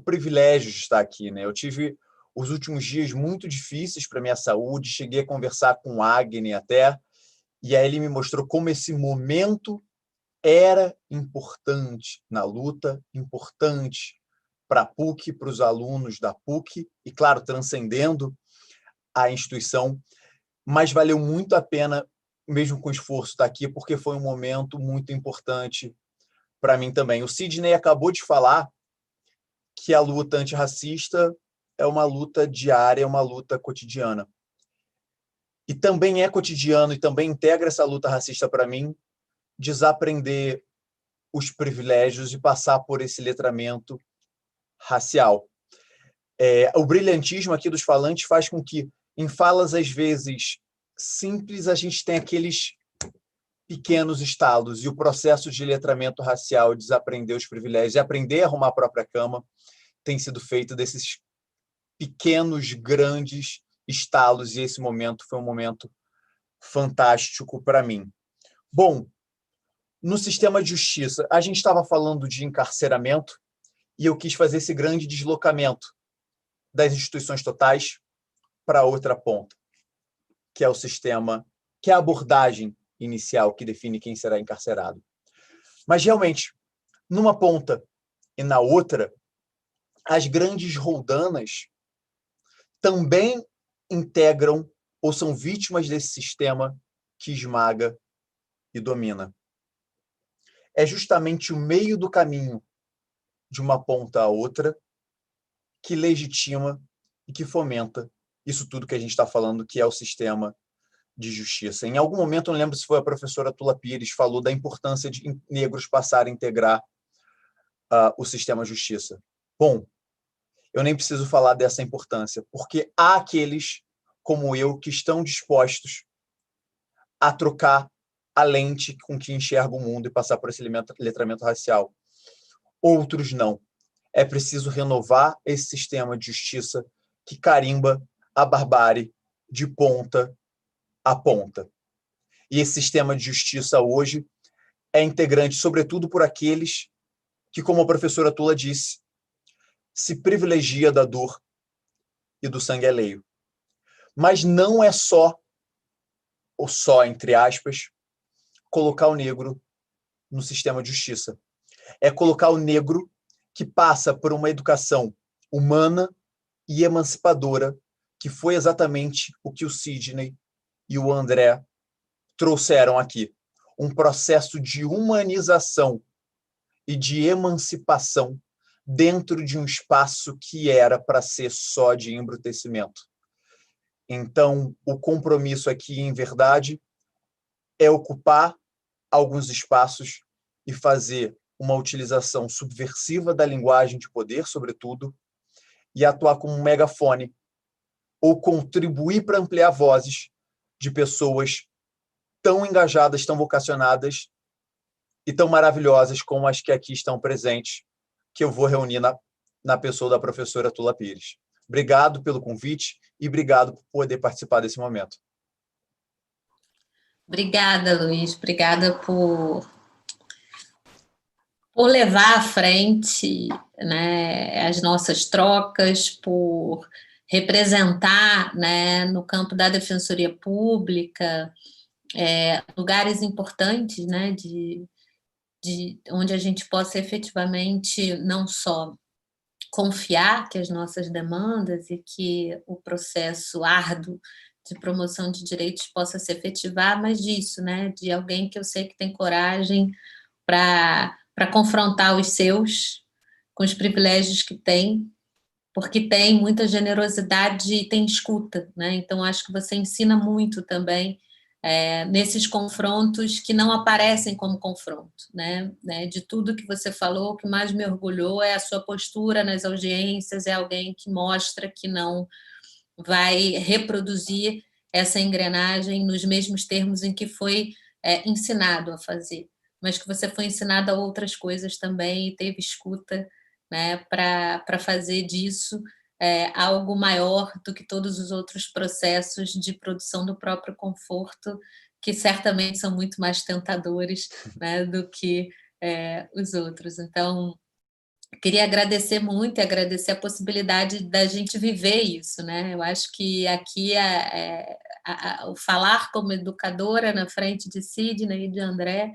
privilégio de estar aqui, né? Eu tive os últimos dias muito difíceis para a minha saúde, cheguei a conversar com o Agni até, e aí ele me mostrou como esse momento era importante na luta, importante para a PUC, para os alunos da PUC, e, claro, transcendendo a instituição, mas valeu muito a pena, mesmo com esforço, estar aqui, porque foi um momento muito importante para mim também. O Sidney acabou de falar que a luta antirracista é uma luta diária, é uma luta cotidiana. E também é cotidiano, e também integra essa luta racista para mim, desaprender os privilégios e passar por esse letramento racial. O brilhantismo aqui dos falantes faz com que, em falas às vezes simples, a gente tenha aqueles pequenos estalos, e o processo de letramento racial, desaprender os privilégios e aprender a arrumar a própria cama, tem sido feito desses pequenos, grandes estalos, e esse momento foi um momento fantástico para mim. Bom, no sistema de justiça, a gente estava falando de encarceramento, e eu quis fazer esse grande deslocamento das instituições totais para outra ponta, que é o sistema, que é a abordagem inicial que define quem será encarcerado. Mas, realmente, numa ponta e na outra, as grandes roldanas também integram ou são vítimas desse sistema que esmaga e domina. É justamente o meio do caminho de uma ponta a outra que legitima e que fomenta isso tudo que a gente está falando, que é o sistema de justiça. Em algum momento, eu não lembro se foi a professora Tula Pires, falou da importância de negros passarem a integrar o sistema de justiça. Bom, eu nem preciso falar dessa importância, porque há aqueles, como eu, que estão dispostos a trocar a lente com que enxerga o mundo e passar por esse letramento racial. Outros não. É preciso renovar esse sistema de justiça que carimba a barbárie de ponta a ponta. E esse sistema de justiça hoje é integrante, sobretudo, por aqueles que, como a professora Tula disse, se privilegia da dor e do sangue alheio. Mas não é só, ou só, entre aspas, colocar o negro no sistema de justiça. É colocar o negro que passa por uma educação humana e emancipadora, que foi exatamente o que o Sidney e o André trouxeram aqui. Um processo de humanização e de emancipação dentro de um espaço que era para ser só de embrutecimento. Então, o compromisso aqui, em verdade, é ocupar alguns espaços e fazer uma utilização subversiva da linguagem de poder, sobretudo, e atuar como um megafone, ou contribuir para ampliar vozes de pessoas tão engajadas, tão vocacionadas e tão maravilhosas como as que aqui estão presentes, que eu vou reunir na pessoa da professora Tula Pires. Obrigado pelo convite e obrigado por poder participar desse momento. Obrigada, Luiz. Obrigada por levar à frente, né, as nossas trocas, por representar, né, no campo da defensoria pública, lugares importantes, né, de onde a gente possa efetivamente não só confiar que as nossas demandas e que o processo árduo de promoção de direitos possa se efetivar, mas disso, né, de alguém que eu sei que tem coragem para confrontar os seus com os privilégios que tem, porque tem muita generosidade e tem escuta, né? Então, acho que você ensina muito também nesses confrontos que não aparecem como confronto, né? De tudo que você falou, o que mais me orgulhou é a sua postura nas audiências, é alguém que mostra que não vai reproduzir essa engrenagem nos mesmos termos em que foi ensinado a fazer, mas que você foi ensinado a outras coisas também e teve escuta, né, para fazer disso algo maior do que todos os outros processos de produção do próprio conforto, que certamente são muito mais tentadores, né, do que os outros. Então, queria agradecer muito e agradecer a possibilidade da gente viver isso, né? Eu acho que aqui o falar como educadora na frente de Sidney e de André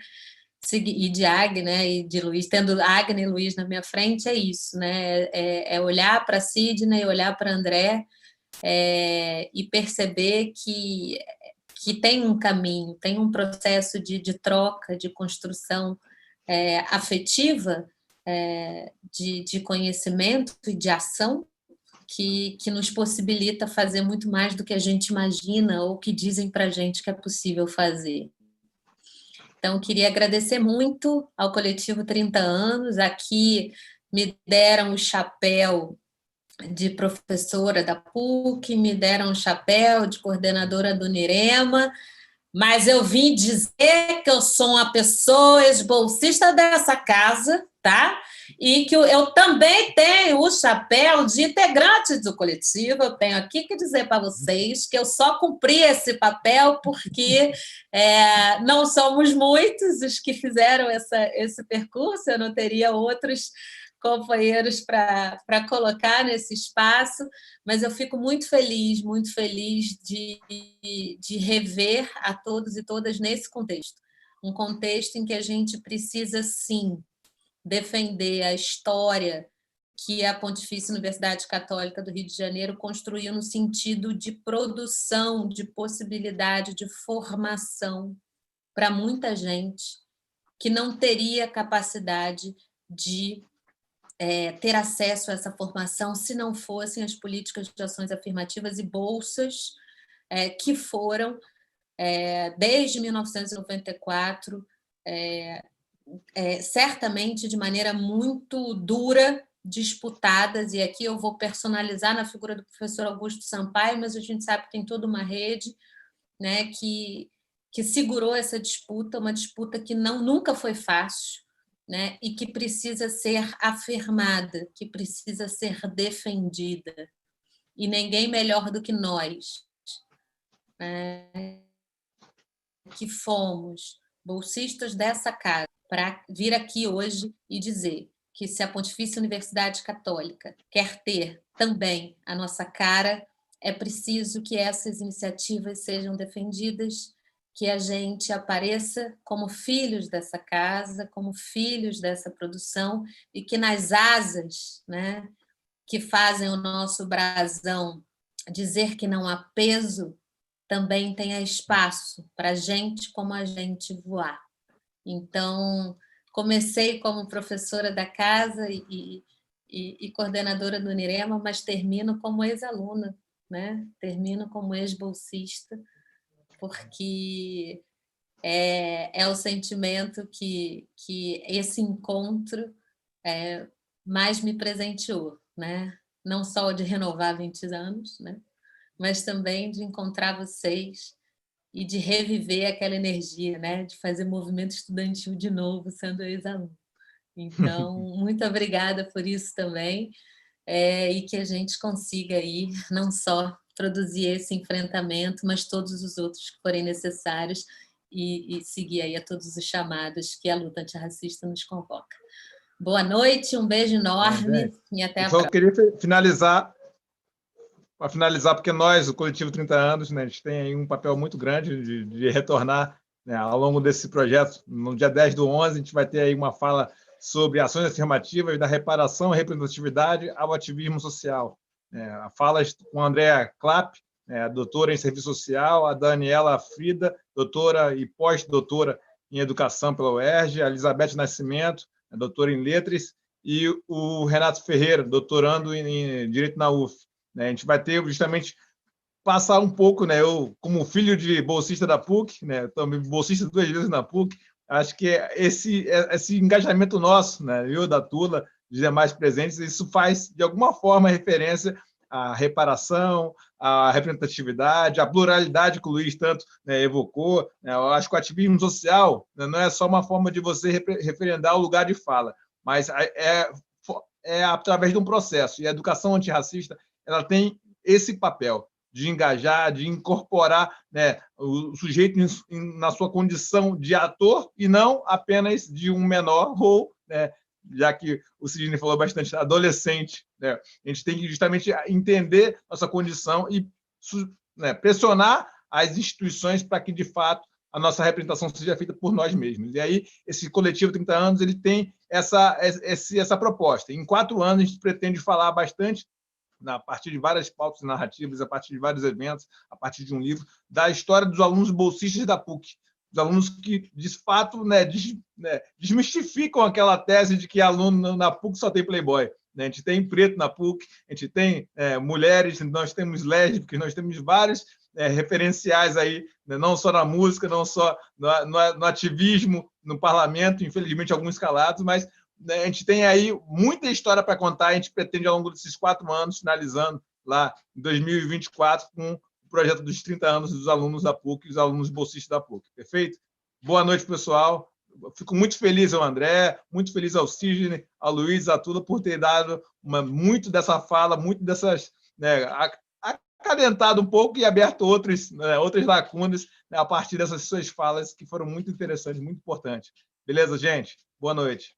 e de Agnes, né, e de Luiz, tendo Agnes e Luiz na minha frente, é isso, né? É olhar para Sidney, olhar para André e perceber que tem um caminho, tem um processo de troca, de construção afetiva, de conhecimento e de ação que nos possibilita fazer muito mais do que a gente imagina ou que dizem para a gente que é possível fazer. Então, queria agradecer muito ao Coletivo 30 Anos. Aqui me deram o chapéu de professora da PUC, me deram o chapéu de coordenadora do NIREMA, mas eu vim dizer que eu sou uma pessoa ex-bolsista dessa casa, tá? E que eu também tenho o chapéu de integrante do coletivo. Eu tenho aqui que dizer para vocês que eu só cumpri esse papel porque não somos muitos os que fizeram esse percurso, eu não teria outros companheiros para colocar nesse espaço, mas eu fico muito feliz de rever a todos e todas nesse contexto. Um contexto em que a gente precisa, sim, defender a história que a Pontifícia Universidade Católica do Rio de Janeiro construiu no sentido de produção, de possibilidade de formação para muita gente que não teria capacidade de ter acesso a essa formação se não fossem as políticas de ações afirmativas e bolsas que foram, desde 1994, certamente de maneira muito dura, disputadas, e aqui eu vou personalizar na figura do professor Augusto Sampaio, mas a gente sabe que tem toda uma rede, né, que segurou essa disputa, uma disputa que nunca foi fácil, né, e que precisa ser afirmada, que precisa ser defendida. E ninguém melhor do que nós, né, que fomos bolsistas dessa casa, para vir aqui hoje e dizer que se a Pontifícia Universidade Católica quer ter também a nossa cara, é preciso que essas iniciativas sejam defendidas, que a gente apareça como filhos dessa casa, como filhos dessa produção, e que nas asas, né, que fazem o nosso brasão dizer que não há peso, também tenha espaço para gente como a gente voar. Então, comecei como professora da casa e coordenadora do Unirema, mas termino como ex-aluna, né? Termino como ex-bolsista, porque é o sentimento que esse encontro mais me presenteou, né? Não só de renovar 20 anos, né? Mas também de encontrar vocês e de reviver aquela energia, né? De fazer movimento estudantil de novo, sendo ex-aluno. Então, muito obrigada por isso também, e que a gente consiga aí não só produzir esse enfrentamento, mas todos os outros que forem necessários e seguir aí a todos os chamados que a luta antirracista nos convoca. Boa noite, um beijo enorme e até a próxima. Eu queria finalizar, para finalizar, porque nós, o Coletivo 30 Anos, né, a gente tem aí um papel muito grande de retornar, né, ao longo desse projeto. No dia 10/11, a gente vai ter aí uma fala sobre ações afirmativas da reparação e representatividade ao ativismo social. A fala com a Andréa Clapp, doutora em serviço social, a Daniela Frida, doutora e pós-doutora em educação pela UERJ, a Elizabeth Nascimento, doutora em letras, e o Renato Ferreira, doutorando em direito na UF. A gente vai ter justamente passar um pouco, né? Eu, como filho de bolsista da PUC, né? Também bolsista 2 vezes na PUC, acho que esse engajamento nosso, né? Eu, da Tula, dos demais presentes, isso faz, de alguma forma, referência à reparação, à representatividade, à pluralidade que o Luiz tanto, né, evocou. Eu acho que o ativismo social, né, não é só uma forma de você referendar o lugar de fala, mas é através de um processo. E a educação antirracista ela tem esse papel de engajar, de incorporar, né, o sujeito na sua condição de ator e não apenas de um menor ou, né, já que o Sidney falou bastante, adolescente. Né, a gente tem que justamente entender nossa condição e, né, pressionar as instituições para que, de fato, a nossa representação seja feita por nós mesmos. E aí, esse coletivo 30 anos ele tem essa proposta. Em 4 anos, a gente pretende falar bastante, a partir de várias pautas narrativas, a partir de vários eventos, a partir de um livro, da história dos alunos bolsistas da PUC, dos alunos que, de fato, desmistificam aquela tese de que aluno na PUC só tem playboy. A gente tem preto na PUC, a gente tem mulheres, nós temos lésbicas, nós temos vários referenciais aí, né, não só na música, não só no ativismo, no parlamento, infelizmente alguns calados, mas a gente tem aí muita história para contar. A gente pretende, ao longo desses 4 anos, finalizando lá em 2024, com o projeto dos 30 anos dos alunos da PUC e os alunos bolsistas da PUC. Perfeito? Boa noite, pessoal. Fico muito feliz ao André, muito feliz ao Sidney, ao Luiz, a Tula, por ter dado muito dessa fala, muito dessas... Né, acalentado um pouco e aberto outras lacunas, né, a partir dessas suas falas, que foram muito interessantes, muito importantes. Beleza, gente? Boa noite.